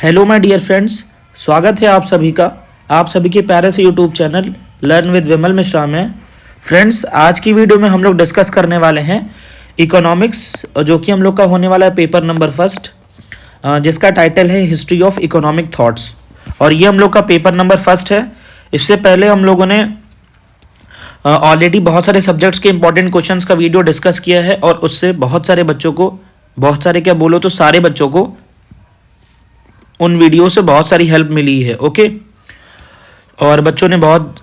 Hello my dear friends, स्वागत है आप सभी का आप सभी के प्यारे से यूट्यूब चैनल लर्न विद विमल मिश्रा में। फ्रेंड्स, आज की वीडियो में हम लोग डिस्कस करने वाले हैं इकोनॉमिक्स, जो कि हम लोग का होने वाला है पेपर नंबर फर्स्ट, जिसका टाइटल है हिस्ट्री ऑफ इकोनॉमिक थॉट्स। और ये हम लोग का पेपर नंबर फर्स्ट है। इससे पहले हम लोगों ने ऑलरेडी बहुत सारे सब्जेक्ट्स के इंपॉर्टेंट क्वेश्चंस का वीडियो डिस्कस किया है और उससे बहुत सारे बच्चों को, बहुत सारे क्या बोलो तो सारे बच्चों को उन वीडियो से बहुत सारी हेल्प मिली है। ओके, और बच्चों ने बहुत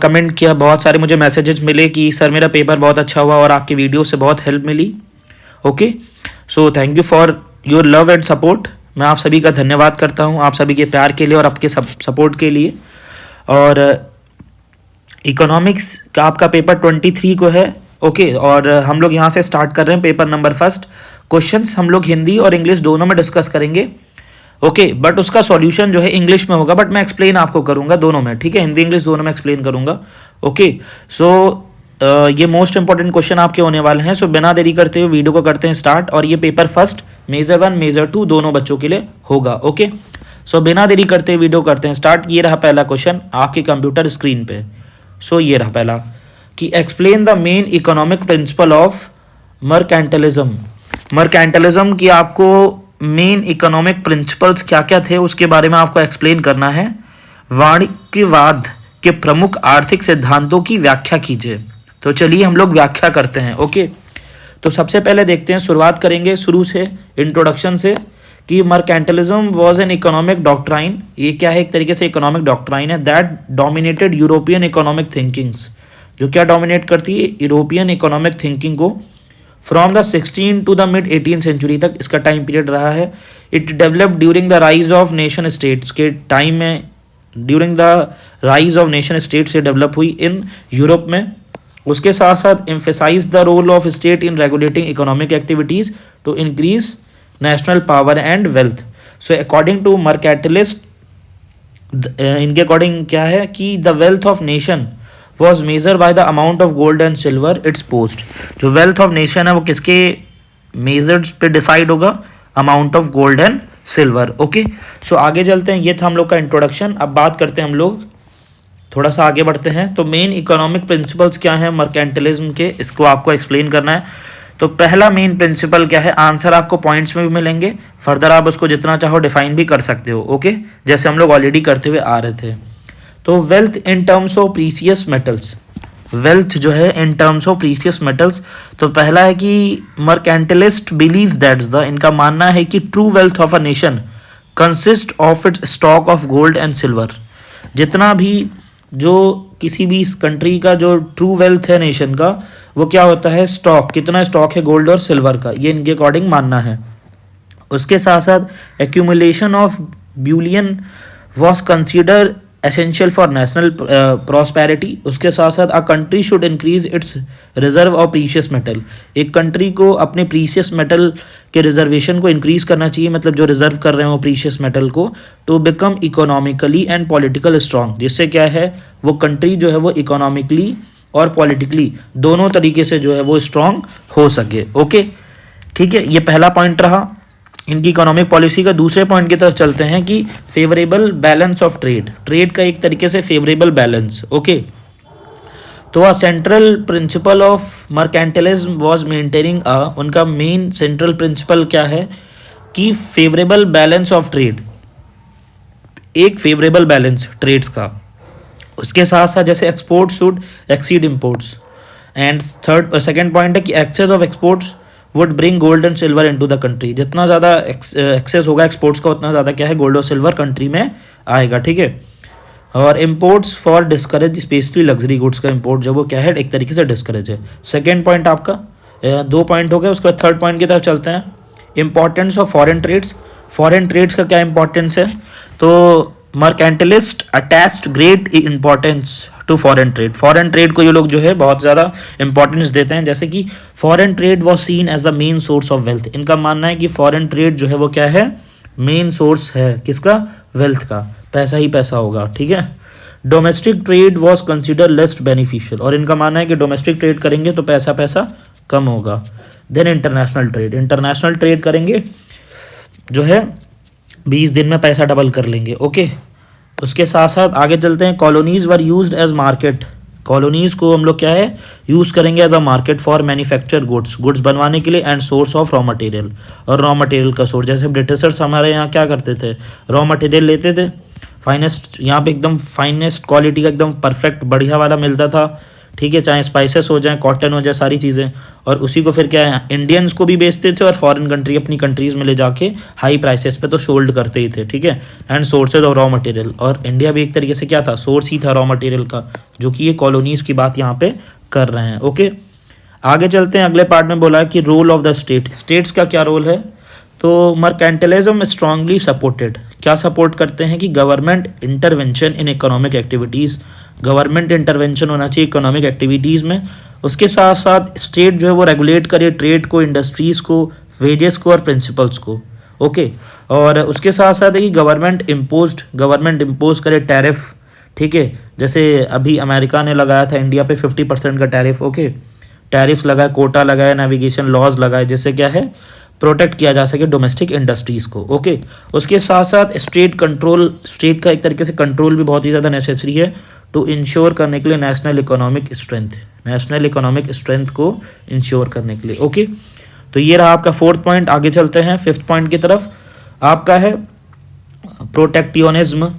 कमेंट किया, बहुत सारे मुझे मैसेजेस मिले कि सर मेरा पेपर बहुत अच्छा हुआ और आपकी वीडियो से बहुत हेल्प मिली। Okay, so thank you for your love and support. मैं आप सभी का धन्यवाद करता हूँ, आप सभी के प्यार के लिए और आपके सपोर्ट के लिए। और इकोनॉमिक्स का आपका पेपर 23 को है। ओके, और हम लोग यहाँ से स्टार्ट कर रहे हैं पेपर नंबर फर्स्ट। क्वेश्चंस हम लोग हिंदी और इंग्लिश दोनों में डिस्कस करेंगे। ओके, बट उसका सॉल्यूशन जो है इंग्लिश में होगा, बट मैं एक्सप्लेन आपको करूंगा दोनों में। ठीक है, हिंदी इंग्लिश दोनों में एक्सप्लेन करूंगा। ओके, सो ये मोस्ट इंपॉर्टेंट क्वेश्चन आपके होने वाले हैं। सो बिना देरी करते हुए वीडियो को करते हैं स्टार्ट। और ये पेपर फर्स्ट मेजर 1 मेजर 2 दोनों बच्चों के लिए होगा। ओके, सो बिना देरी करते हुए वीडियो करते हैं स्टार्ट। ये रहा पहला क्वेश्चन आपके कंप्यूटर स्क्रीन पे। सो ये रहा पहला कि explain the main economic principal of mercantilism. Mercantilism की आपको मेन इकोनॉमिक प्रिंसिपल्स क्या क्या थे उसके बारे में आपको एक्सप्लेन करना है। वाणिज्यवाद के प्रमुख आर्थिक सिद्धांतों की व्याख्या कीजिए। तो चलिए हम लोग व्याख्या करते हैं। ओके, तो सबसे पहले देखते हैं, शुरुआत करेंगे शुरू से, इंट्रोडक्शन से, कि mercantilism was an economic doctrine. ये क्या है? एक तरीके से इकोनॉमिक डॉक्ट्राइन है that dominated European economic thinkings, जो क्या डोमिनेट करती है? यूरोपियन इकोनॉमिक थिंकिंग को। From the 16 to the mid 18 century तक इसका टाइम पीरियड रहा है। It develop during the rise of nation states के टाइम में, during the rise of nation state से डेवलप हुई इन यूरोप में। उसके साथ साथ emphasize the role of state in regulating economic activities to increase national power and wealth. So according to mercantilist, इनके अकॉर्डिंग क्या है कि the wealth of nation was measured by the amount of gold and silver its post। जो wealth of nation है वो किसके measured पे decide होगा? amount of gold and silver। Okay, so आगे चलते हैं। ये था हम लोग का इंट्रोडक्शन। अब बात करते हैं, हम लोग थोड़ा सा आगे बढ़ते हैं। तो मेन इकोनॉमिक प्रिंसिपल्स क्या हैं मर्केंटलिज्म के, इसको आपको एक्सप्लेन करना है। तो पहला मेन प्रिंसिपल क्या है? आंसर आपको पॉइंट्स में भी मिलेंगे, फर्दर आप उसको जितना चाहो डिफाइन भी कर सकते हो। ओके, जैसे हम लोग ऑलरेडी करते हुए आ रहे थे। तो wealth in terms of precious metals, wealth जो है in terms of precious metals. तो पहला है कि मर्केंटलिस्ट बिलीव्स दैट द, इनका मानना है कि true wealth of a nation consist of its stock of gold and silver. जितना भी जो किसी भी कंट्री का जो ट्रू वेल्थ है नेशन का, वो क्या होता है? स्टॉक, कितना स्टॉक है गोल्ड और सिल्वर का, ये इनके अकॉर्डिंग मानना है। उसके साथ साथ accumulation of bullion was consider essential for national prosperity. उसके साथ साथ a country should increase its reserve of precious metal. एक कंट्री को अपने प्रीशियस मेटल के रिजर्वेशन को इंक्रीज करना चाहिए, मतलब जो रिजर्व कर रहे हैं वो प्रीशियस मेटल को, to become economically and political strong. जिससे क्या है, वो कंट्री जो है वो इकोनॉमिकली और पॉलिटिकली दोनों तरीके से जो है वो स्ट्रांग हो सके। ओके, ठीक है, ये पहला पॉइंट रहा इनकी इकोनॉमिक पॉलिसी का। दूसरे पॉइंट की तरफ चलते हैं कि favourable balance of trade, trade का एक तरीके से फेवरेबल बैलेंस। ओके, तो a central principle of mercantilism was maintaining उनका मेन सेंट्रल प्रिंसिपल क्या है कि फेवरेबल बैलेंस ऑफ ट्रेड, एक फेवरेबल बैलेंस ट्रेड्स का। उसके साथ साथ जैसे export should exceed imports. And second point है कि excess of exports would bring gold and silver into the country. जितना ज़्यादा एक्सेस होगा एक्सपोर्ट्स का, उतना ज़्यादा क्या है, गोल्ड और सिल्वर कंट्री में आएगा। ठीक है, और imports for discourage specially luxury goods का इम्पोर्ट जो वो क्या है, एक तरीके से डिस्करेज है। सेकेंड पॉइंट आपका 2 पॉइंट हो गए। उसके बाद थर्ड पॉइंट की तरफ चलते हैं, importance of foreign trades. Foreign trades का क्या इंपॉर्टेंस है? तो mercantilist attached great importance to foreign trade. Foreign trade को ये लोग जो है बहुत ज़्यादा इंपॉर्टेंस देते हैं। जैसे कि foreign trade was seen as the main source of wealth. इनका मानना है कि फॉरेन ट्रेड जो है वो क्या है, मेन सोर्स है किसका? वेल्थ का, पैसा ही पैसा होगा। ठीक है, domestic trade was consider less beneficial. और इनका मानना है कि डोमेस्टिक ट्रेड करेंगे तो पैसा कम होगा। Then international trade, international trade करेंगे जो है 20 दिन में पैसा डबल कर लेंगे। ओके, उसके साथ साथ आगे चलते हैं। Colonies were used as market. Colonies को हम लोग क्या है यूज़ करेंगे as a market for manufacture goods बनवाने के लिए and source of raw material, और रॉ मटेरियल का सोर्स। जैसे ब्रिटिशर्स हमारे यहाँ क्या करते थे, रॉ मटेरियल लेते थे, फाइनेस्ट यहाँ पे एकदम फाइनेस्ट क्वालिटी का एकदम परफेक्ट बढ़िया वाला मिलता था, ठीक है, चाहे स्पाइसेस हो जाए, कॉटन हो जाए, सारी चीज़ें, और उसी को फिर क्या है इंडियंस को भी बेचते थे और फॉरेन कंट्री अपनी कंट्रीज़ में ले जाके हाई प्राइसेस पे तो सोल्ड करते ही थे, ठीक है। And sources of raw material, और इंडिया भी एक तरीके से क्या था, सोर्स ही था रॉ मटेरियल का, जो कि ये कॉलोनीज़ की बात यहाँ पे कर रहे हैं। ओके, आगे चलते हैं। अगले पार्ट में बोला है कि रोल ऑफ द स्टेट्स का क्या रोल है। तो मर्केंटलिज्म स्ट्रांगली सपोर्टेड, क्या सपोर्ट करते हैं कि government intervention in economic activities, government intervention होना चाहिए इकोनॉमिक एक्टिविटीज़ में। उसके साथ साथ स्टेट जो है वो रेगुलेट करे ट्रेड को, इंडस्ट्रीज़ को, वेजेस को और प्रिंसिपल्स को। ओके, और उसके साथ साथ है कि गवर्नमेंट इम्पोज करे टैरिफ, ठीक है, जैसे अभी अमेरिका ने लगाया था इंडिया पे 50% का टैरिफ। ओके, टैरिफ लगाए, कोटा लगाए, नेविगेशन लॉज लगाए, जिससे क्या है प्रोटेक्ट किया जा सके डोमेस्टिक इंडस्ट्रीज़ को। ओके, उसके साथ साथ स्टेट का एक तरीके से कंट्रोल भी बहुत ही ज़्यादा नेसेसरी है टू इंश्योर करने के लिए नेशनल इकोनॉमिक स्ट्रेंथ को इंश्योर करने के लिए। ओके, तो ये रहा आपका 4th पॉइंट। आगे चलते हैं 5th पॉइंट की तरफ। आपका है protectionism.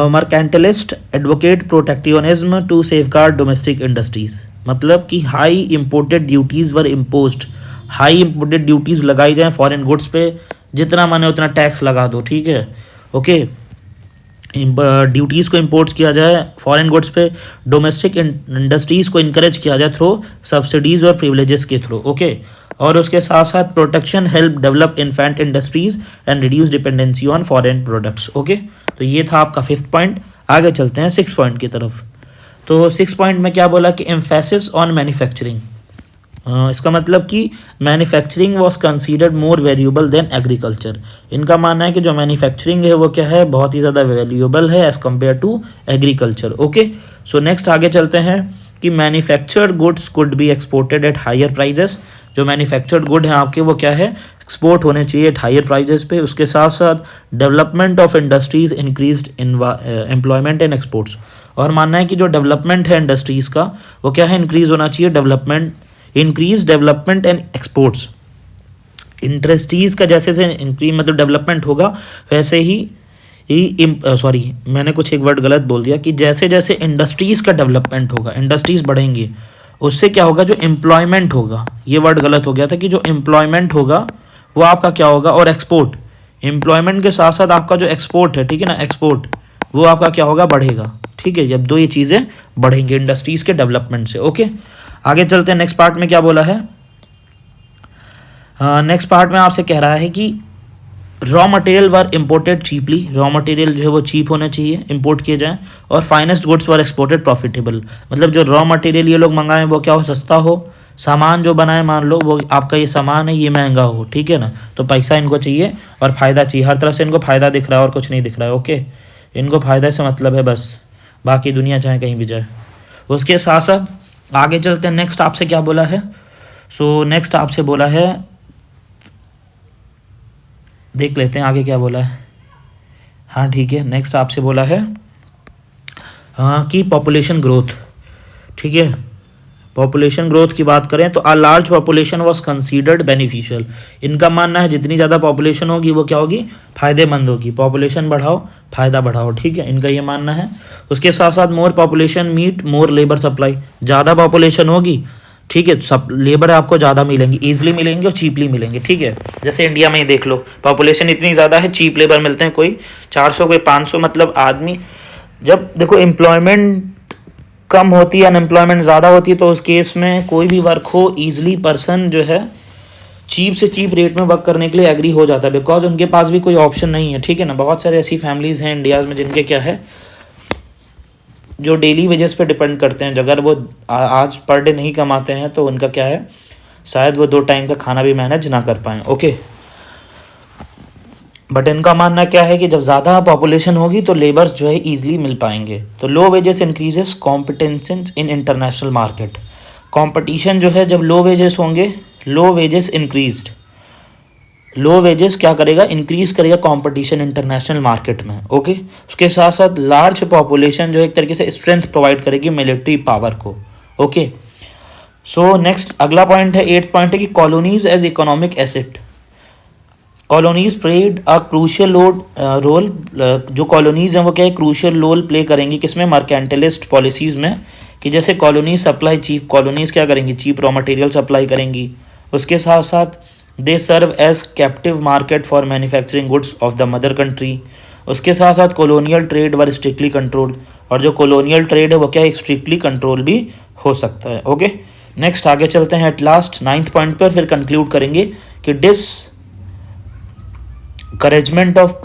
Mercantilist advocate protectionism to safeguard domestic industries, मतलब कि high imported duties were imposed, high imported duties लगाई जाएँ फॉरेन गुड्स पे, जितना माने उतना टैक्स लगा दो, ठीक है। ओके, ड्यूटीज़ को इम्पोर्ट किया जाए फॉरेन गुड्स पे, डोमेस्टिक इंडस्ट्रीज़ को इनकरेज किया जाए थ्रू सब्सिडीज़ और प्रिविलेजेस के थ्रू। ओके, और उसके साथ साथ protection help develop infant industries and reduce dependency on foreign products. Okay, तो ये था आपका 5th पॉइंट। आगे चलते हैं 6th पॉइंट की तरफ। तो 6th पॉइंट में क्या बोला कि एम्फेसिस ऑन मैन्युफैक्चरिंग। इसका मतलब कि manufacturing was considered more valuable then agriculture. इनका मानना है कि जो मैन्युफैक्चरिंग है वो क्या है बहुत ही ज़्यादा वैल्यूएबल है as compare to agriculture. Okay, so next आगे चलते हैं कि manufactured goods could be exported at higher prices. जो मैन्युफैक्चर्ड गुड हैं आपके वो क्या है एक्सपोर्ट होने चाहिए एट हायर प्राइजेस पे। उसके साथ साथ development of industries increased employment and exports, और मानना है कि जो डेवलपमेंट है इंडस्ट्रीज़ का वो क्या है इंक्रीज़ होना चाहिए, increase development and exports. Industries का जैसे से इंक्रीज मतलब डेवलपमेंट होगा वैसे ही मैंने कुछ एक वर्ड गलत बोल दिया कि जैसे जैसे इंडस्ट्रीज़ का डेवलपमेंट होगा, इंडस्ट्रीज़ बढ़ेंगी, उससे क्या होगा जो एम्प्लॉयमेंट होगा, ये वर्ड गलत हो गया था, कि जो एम्प्लॉयमेंट होगा वो आपका क्या होगा, और एक्सपोर्ट, एम्प्लॉयमेंट के साथ साथ आपका जो एक्सपोर्ट है, ठीक है ना, एक्सपोर्ट वो आपका क्या होगा बढ़ेगा, ठीक है, जब दो ये चीज़ें बढ़ेंगी इंडस्ट्रीज़ के डेवलपमेंट से। ओके, आगे चलते हैं। नेक्स्ट पार्ट में क्या बोला है, नेक्स्ट पार्ट में आपसे कह रहा है कि रॉ मटेरियल वर इम्पोर्टेड चीपली, रॉ मटेरियल जो है वो चीप होने चाहिए, इंपोर्ट किए जाएँ, और finest goods were exported profitable, मतलब जो रॉ मटेरियल ये लोग मंगाएं वो क्या हो, सस्ता हो, सामान जो बनाए मान लो वो आपका ये सामान है ये महंगा हो, ठीक है ना, तो पैसा इनको चाहिए और फ़ायदा चाहिए, हर तरफ से इनको फ़ायदा दिख रहा है और कुछ नहीं दिख रहा है। ओके, इनको फ़ायदा से मतलब है बस, बाकी दुनिया चाहे कहीं भी जाए। उसके साथ साथ आगे चलते हैं। नेक्स्ट आपसे क्या बोला है, नेक्स्ट आपसे बोला है, देख लेते हैं आगे क्या बोला है। हाँ ठीक है, नेक्स्ट आपसे बोला है कि पॉपुलेशन ग्रोथ, ठीक है, पॉपुलेशन ग्रोथ की बात करें तो a large population was considered beneficial. इनका मानना है जितनी ज़्यादा पॉपुलेशन होगी वो क्या होगी, फ़ायदेमंद होगी, पॉपुलेशन बढ़ाओ फ़ायदा बढ़ाओ, ठीक है, इनका ये मानना है। उसके साथ साथ मोर पॉपुलेशन मीट मोर लेबर सप्लाई, ज़्यादा पॉपुलेशन होगी, ठीक है, सब लेबर आपको ज़्यादा मिलेंगी, ईजिली मिलेंगे और चीपली मिलेंगे, ठीक है, जैसे इंडिया में ही देख लो, पॉपुलेशन इतनी ज़्यादा है, चीप लेबर मिलते हैं, कोई 400 कोई 500, मतलब आदमी, जब देखो एम्प्लॉयमेंट कम होती है, अनएम्प्लॉयमेंट ज़्यादा होती है, तो उस केस में कोई भी वर्क हो ईजिली पर्सन जो है चीप से चीप रेट में वर्क करने के लिए एग्री हो जाता है, बिकॉज उनके पास भी कोई ऑप्शन नहीं है, ठीक है ना। बहुत सारे ऐसी फैमिलीज़ हैं इंडिया में जिनके क्या है जो डेली वेजेस पे डिपेंड करते हैं, अगर वो आज पर डे नहीं कमाते हैं तो उनका क्या है शायद वो 2 टाइम का खाना भी मैनेज ना कर पाएँ। ओके, बट इनका मानना क्या है कि जब ज़्यादा पॉपुलेशन होगी तो लेबर्स जो है ईजिली मिल पाएंगे। तो low wages increases competition in international market, competition जो है जब लो वेजेस होंगे, low wages increased, low wages क्या करेगा, इंक्रीज करेगा कंपटीशन इंटरनेशनल मार्केट में। ओके, उसके साथ साथ लार्ज पॉपुलेशन जो एक तरीके से स्ट्रेंथ प्रोवाइड करेगी मिलिट्री पावर को। ओके, सो नेक्स्ट अगला पॉइंट है, 8th पॉइंट है कि colonies as economic asset. Colonies played a crucial role. जो कॉलोनीज हैं वो क्या है, क्रूशियल रोल प्ले करेंगी किसमें, मर्केंटलिस्ट पॉलिसीज में, कि जैसे कॉलोनीज सप्लाई चीप, कॉलोनीज क्या करेंगी, चीप रॉ मटेरियल सप्लाई करेंगी। उसके साथ साथ they serve as captive market for manufacturing goods of the mother country. उसके साथ साथ colonial trade were strictly control, और जो कॉलोनियल ट्रेड है वो क्या है, स्ट्रिक्टली कंट्रोल भी हो सकता है। ओके, नेक्स्ट आगे चलते हैं एट लास्ट 9th पॉइंट पर, फिर कंक्लूड करेंगे कि डिसकरेजमेंट ऑफ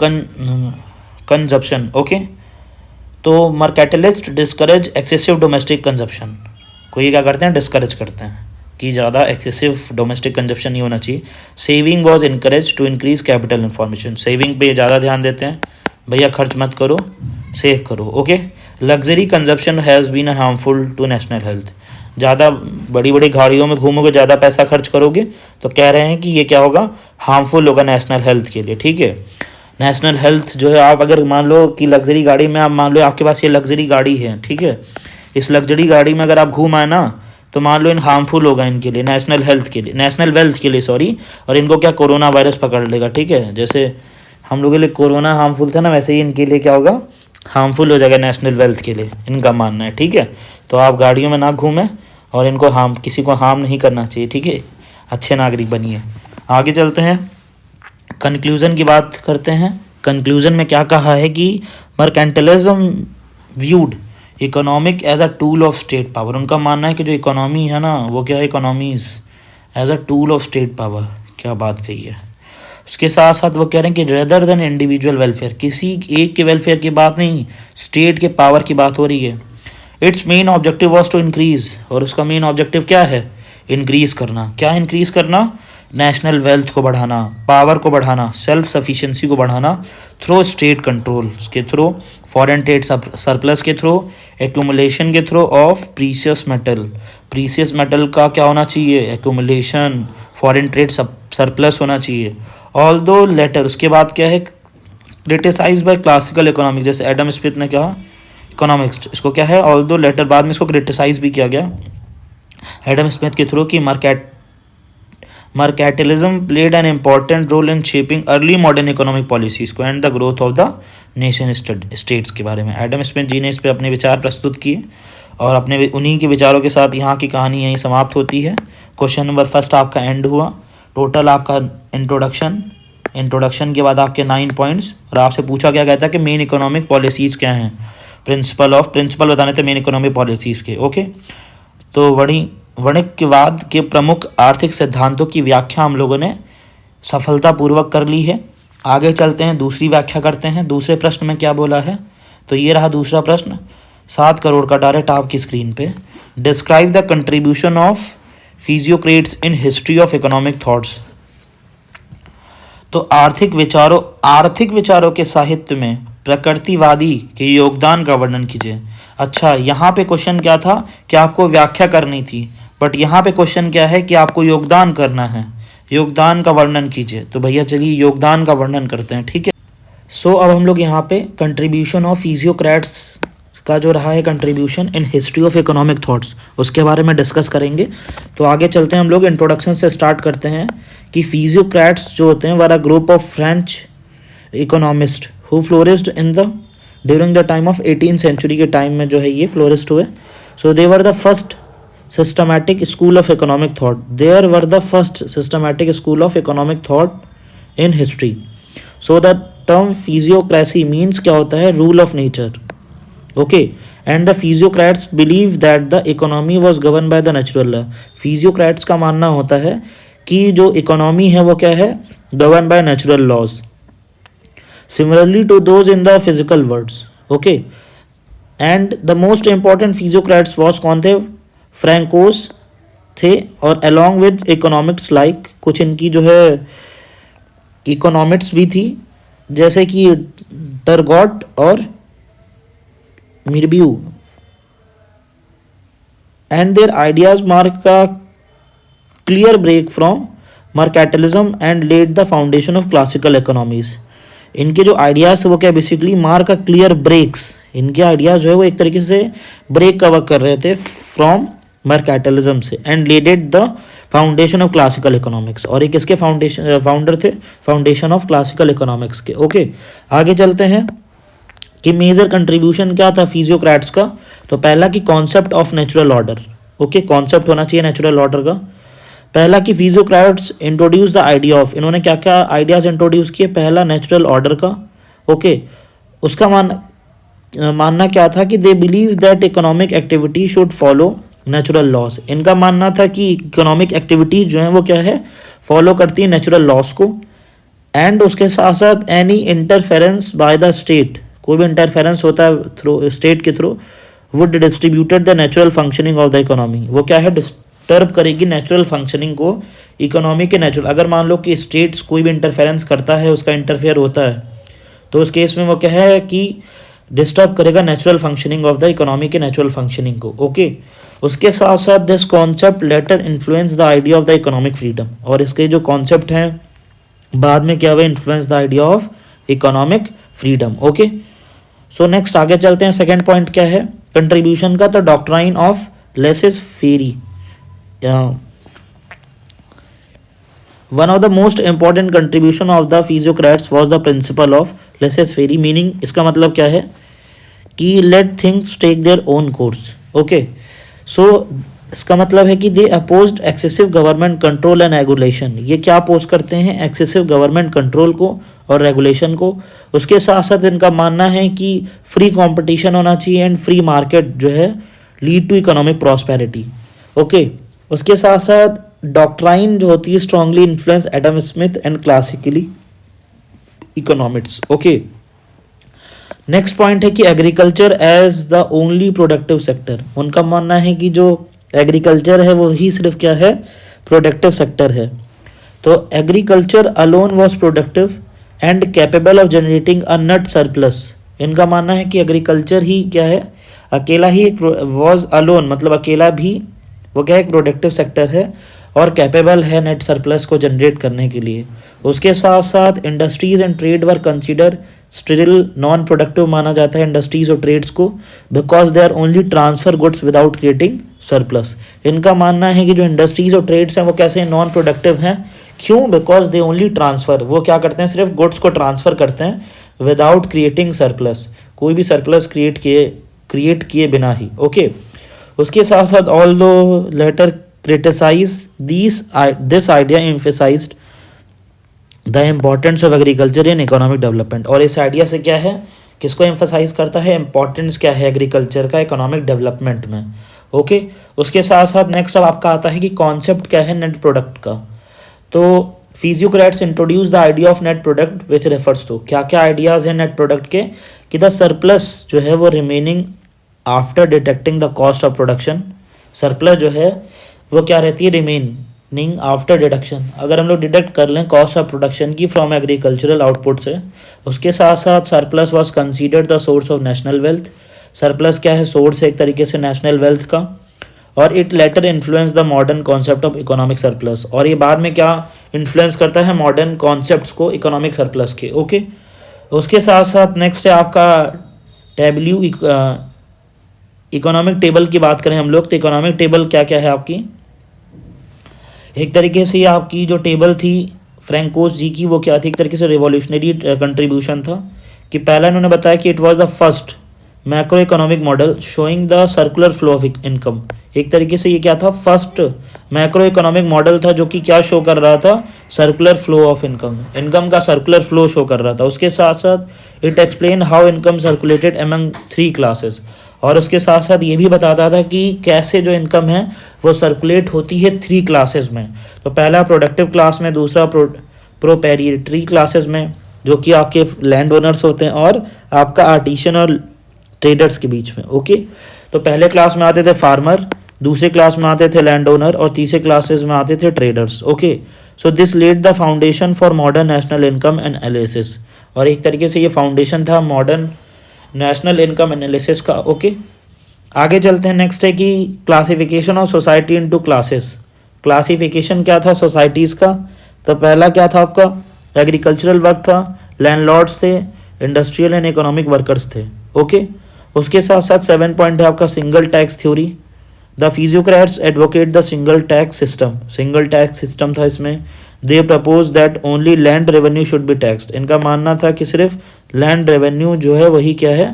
कंजप्शन। ओके, तो मर्केटलिस्ट डिस्करेज एक्सेसिव डोमेस्टिक कंजप्शन को ये क्या करते हैं, डिस्करेज करते हैं कि ज़्यादा एक्सेसिव डोमेस्टिक कंजप्शन नहीं होना चाहिए। Saving was encourage to increase capital information, saving पे ज़्यादा ध्यान देते हैं, भैया खर्च मत करो, सेव करो। Okay, luxury consumption has been harmful to national health, ज़्यादा बड़ी बड़ी गाड़ियों में घूमोगे, ज़्यादा पैसा खर्च करोगे तो कह रहे हैं कि ये क्या होगा, हार्मफुल होगा नेशनल हेल्थ के लिए। ठीक है, नेशनल हेल्थ जो है, आप अगर मान लो कि लग्जरी गाड़ी में, आप मान लो आपके पास ये लग्जरी गाड़ी है, ठीक है, इस लग्जरी गाड़ी में अगर आप घूम आए ना, तो मान लो इन हार्मफुल होगा इनके लिए, नेशनल हेल्थ के लिए, नेशनल वेल्थ के लिए सॉरी, और इनको क्या कोरोना वायरस पकड़ लेगा। ठीक है, जैसे हम लोगों के लिए कोरोना हार्मफुल था ना, वैसे ही इनके लिए क्या होगा, हार्मफुल हो जाएगा नेशनल वेल्थ के लिए, इनका मानना है। ठीक है, तो आप गाड़ियों में ना घूमें और इनको किसी को हार्म नहीं करना चाहिए। ठीक है, अच्छे नागरिक बनिए। आगे चलते हैं, कंक्लूज़न की बात करते हैं। कंक्लूज़न में क्या कहा है कि mercantilism viewed economic as a tool of state power. उनका मानना है कि जो इकोनॉमी है ना, वो क्या है, economies as a tool of state power. क्या बात कही है। उसके साथ साथ वो कह रहे हैं कि रेदर देन इंडिविजुअल वेलफेयर, किसी एक के वेलफेयर की बात नहीं, स्टेट के पावर की बात हो रही है। Its main objective was to increase, और उसका मेन ऑब्जेक्टिव क्या है, इंक्रीज करना। क्या इंक्रीज करना, नेशनल वेल्थ को बढ़ाना, पावर को बढ़ाना, सेल्फ सफिशिएंसी को बढ़ाना थ्रू स्टेट कंट्रोल के थ्रू, फॉरेन ट्रेड सरप्लस के थ्रू, एक्यूमुलेशन के through of precious metal. Precious metal का क्या होना चाहिए, एक्यूमुलेशन, फॉरेन ट्रेड सरप्लस होना चाहिए। ऑल दो लेटर, उसके बाद क्या है, क्रिटिसाइज बाय क्लासिकल इकोनॉमिक्स, जैसे एडम स्मिथ ने कहा इकोनॉमिक्स, इसको क्या है, ऑल दो लेटर बाद में इसको क्रिटिसाइज भी किया गया एडम स्मिथ के थ्रू कि mercantilism played an important role in shaping early modern economic policies को and the growth of the nation states के बारे में। एडम स्मिथ जी ने इस पर अपने विचार प्रस्तुत किए, और अपने उन्हीं के विचारों के साथ यहाँ की कहानी यहीं समाप्त होती है। क्वेश्चन नंबर फर्स्ट आपका एंड हुआ। टोटल आपका इंट्रोडक्शन के बाद आपके 9 पॉइंट्स, और आपसे पूछा क्या गया था कि मेन इकोनॉमिक पॉलिसीज़ क्या हैं, प्रिंसिपल बताने थे मेन इकोनॉमिक पॉलिसीज़ के। ओके, तो वाणिज्यवाद के प्रमुख आर्थिक सिद्धांतों की व्याख्या हम लोगों ने सफलतापूर्वक कर ली है। आगे चलते हैं, दूसरी व्याख्या करते हैं। दूसरे प्रश्न में क्या बोला है, तो ये रहा दूसरा प्रश्न, 7 करोड़ का डायरेक्ट आपकी स्क्रीन पे। Describe the contribution of physiocrats in history of economic thoughts. तो आर्थिक विचारों के साहित्य में प्रकृतिवादी के योगदान का वर्णन कीजिए। अच्छा, यहाँ पे क्वेश्चन क्या था कि आपको व्याख्या करनी थी, बट यहाँ पे क्वेश्चन क्या है कि आपको योगदान करना है, योगदान का वर्णन कीजिए। तो भैया चलिए योगदान का वर्णन करते हैं। ठीक है, सो अब हम लोग यहाँ पे कंट्रीब्यूशन ऑफ फिजियोक्रेट्स का जो रहा है contribution in history of economic thoughts, उसके बारे में डिस्कस करेंगे। तो आगे चलते हैं, हम लोग इंट्रोडक्शन से स्टार्ट करते हैं कि फिजियोक्रेट्स जो होते हैं were a group of French economist who flourished in the during the time of 18th century के टाइम में जो है ये फ्लोरिस्ट हुए। So they were the first systematic school of economic thought, there were the first systematic school of economic thought in history. So the term physiocracy means क्या होता है, rule of nature. Okay, and the physiocrats believe that the economy was govern by the natural law. Physiocrats का मानना होता है कि जो economy है वो क्या है, govern by natural laws, similarly to those in the physical words. Okay, and the most important physiocrats was कौन थे, फ्रैंकोस थे, और अलॉन्ग विद इकोनॉमिक्स लाइक, कुछ इनकी जो है इकोनॉमिक्स भी थी, जैसे कि टर्गॉट और Mirabeau, and their ideas mark का clear break from mercantilism and led the foundation of classical economies. इनके जो आइडियाज़ थे वो क्या basically mark a clear breaks, इनके आइडियाज़ जो है वो एक तरीके से ब्रेक कवर कर रहे थे फ्रॉम मर्केटलिज्म से, and leaded the foundation of classical economics, और एक इसके फाउंडर थे फाउंडेशन ऑफ क्लासिकल इकोनॉमिक्स के। ओके, आगे चलते हैं कि मेजर कंट्रीब्यूशन क्या था फिजियोक्रेट्स का। तो पहला कि concept of natural order, okay, concept होना चाहिए नेचुरल ऑर्डर का। पहला कि फिजियोक्रेट्स इंट्रोड्यूस द आइडिया ऑफ, इन्होंने क्या क्या आइडियाज इंट्रोड्यूस किए, पहला नेचुरल ऑर्डर का। ओके, उसका मानना क्या था कि they believe that economic activity should follow natural laws. इनका मानना था कि इकोनॉमिक एक्टिविटीज जो हैं वो क्या है, फॉलो करती है नेचुरल लॉज को। एंड उसके साथ साथ any interference bye the state, कोई भी इंटरफेरेंस होता है थ्रू स्टेट के through, would distributed the natural functioning of the economy, वो क्या है डिस्टर्ब करेगी नेचुरल फंक्शनिंग को, इकोनॉमी के नेचुरल। अगर मान लो कि स्टेट्स कोई भी इंटरफेरेंस करता है, उसका इंटरफेयर होता है, तो उस केस में वो क्या है कि डिस्टर्ब करेगा natural functioning of the economy के नेचुरल फंक्शनिंग को। ओके, उसके साथ साथ this concept later influence the idea of the economic freedom, और इसके जो कॉन्सेप्ट हैं बाद में क्या हुआ, influence the idea of economic freedom. Okay, so next आगे चलते हैं। सेकेंड पॉइंट क्या है कंट्रीब्यूशन का, तो doctrine of laissez faire. One of the most important contribution of the physiocrats was the principle of laissez faire, meaning इसका मतलब क्या है कि let things take their own course. Okay, so इसका मतलब है कि दे opposed excessive government control and regulation. ये क्या अपोज करते हैं, एक्सेसिव गवर्नमेंट कंट्रोल को और रेगुलेशन को। उसके साथ साथ इनका मानना है कि फ्री कंपटीशन होना चाहिए एंड फ्री मार्केट जो है lead to economic prosperity. Okay, उसके साथ साथ डॉक्ट्राइन जो होती है strongly influence Adam Smith and classically economics. Okay, next point है कि agriculture as the only productive sector. उनका मानना है कि जो एग्रीकल्चर है वो ही सिर्फ क्या है, प्रोडक्टिव सेक्टर है। तो agriculture alone was productive and capable of generating a net surplus. इनका मानना है कि एग्रीकल्चर ही क्या है, अकेला ही एक वॉज अलोन मतलब अकेला भी वो क्या है, एक प्रोडक्टिव सेक्टर है और कैपेबल है नेट सरप्लस को जनरेट करने के लिए। उसके साथ साथ industries and trade were consider still non productive माना जाता है इंडस्ट्रीज और ट्रेड्स को, because they are only transfer goods without creating surplus. इनका मानना है कि जो इंडस्ट्रीज और ट्रेड्स हैं वो कैसे नॉन प्रोडक्टिव हैं, क्यों, बिकॉज दे ओनली ट्रांसफर, वो क्या करते हैं सिर्फ गुड्स को ट्रांसफर करते हैं विदाउट क्रिएटिंग सरप्लस, कोई भी सरप्लस क्रिएट किए बिना ही। ओके, उसके साथ साथ although later criticize this idea emphasized the importance of agriculture in economic development. और इस आइडिया से क्या है, किसको एम्फेसाइज करता है, इम्पोर्टेंस क्या है एग्रीकल्चर का इकोनॉमिक डेवलपमेंट में। ओके, उसके साथ साथ नेक्स्ट अब आपका आता है कि कॉन्सेप्ट क्या है नेट प्रोडक्ट का। तो physiocrats introduce the idea of net product which refers to, क्या क्या आइडियाज हैं नेट प्रोडक्ट के, कि द सरप्लस जो है वो remaining after detecting the cost of production. Surplus जो है वो क्या रहती है, रिमेनिंग आफ्टर डिडक्शन, अगर हम लोग डिडक्ट कर लें कॉस्ट ऑफ प्रोडक्शन की फ्रॉम एग्रीकल्चरल आउटपुट से। उसके साथ साथ surplus was considered the source of national wealth. Surplus क्या है, सोर्स है एक तरीके से नेशनल वेल्थ का। और it later influence the modern concept of economic surplus, और ये बाद में क्या इन्फ्लुएंस करता है मॉडर्न कॉन्सेप्ट्स को इकोनॉमिक सरप्लस के। ओके, उसके साथ साथ नेक्स्ट है आपका डब्ल्यू इकोनॉमिक टेबल की बात करें हम लोग, तो इकोनॉमिक टेबल क्या क्या है आपकी, एक तरीके से आपकी जो टेबल थी फ्रैंकोस जी की वो क्या थी, एक तरीके से रिवॉल्यूशनरी कंट्रीब्यूशन था। कि पहला इन्होंने बताया कि it was the first macro economic model showing the circular flow of income. एक तरीके से ये क्या था, फर्स्ट मैक्रो इकोनॉमिक मॉडल था जो कि क्या शो कर रहा था, सर्कुलर फ्लो ऑफ इनकम का सर्कुलर फ्लो शो कर रहा था। उसके साथ साथ it explain how income circulated among 3 classes, और उसके साथ साथ ये भी बताता था कि कैसे जो इनकम है वो सर्कुलेट होती है 3 क्लासेस में। तो पहला प्रोडक्टिव क्लास में, दूसरा प्रोपेरिएटरी क्लासेस में जो कि आपके लैंड ओनर्स होते हैं, और आपका आर्टिशन और ट्रेडर्स के बीच में। ओके, तो पहले क्लास में आते थे फार्मर, दूसरे क्लास में आते थे लैंड ओनर, और तीसरे क्लासेस में आते थे traders. Okay, so this led the foundation for modern national income analysis, और एक तरीके से ये फाउंडेशन था मॉडर्न नेशनल इनकम एनालिसिस का। ओके, आगे चलते हैं। नेक्स्ट है कि classification of society into classes. Classification क्या था सोसाइटीज़ का, तो पहला क्या था आपका, एग्रीकल्चरल वर्क था, लैंडलॉर्ड्स थे, इंडस्ट्रियल एंड इकोनॉमिक वर्कर्स थे। ओके, उसके साथ साथ 7 पॉइंट है आपका single tax theory. The physiocrats advocate the single tax system, single tax system था इसमें। They propose that only land revenue should be taxed, इनका मानना था कि सिर्फ लैंड रेवेन्यू जो है वही क्या है,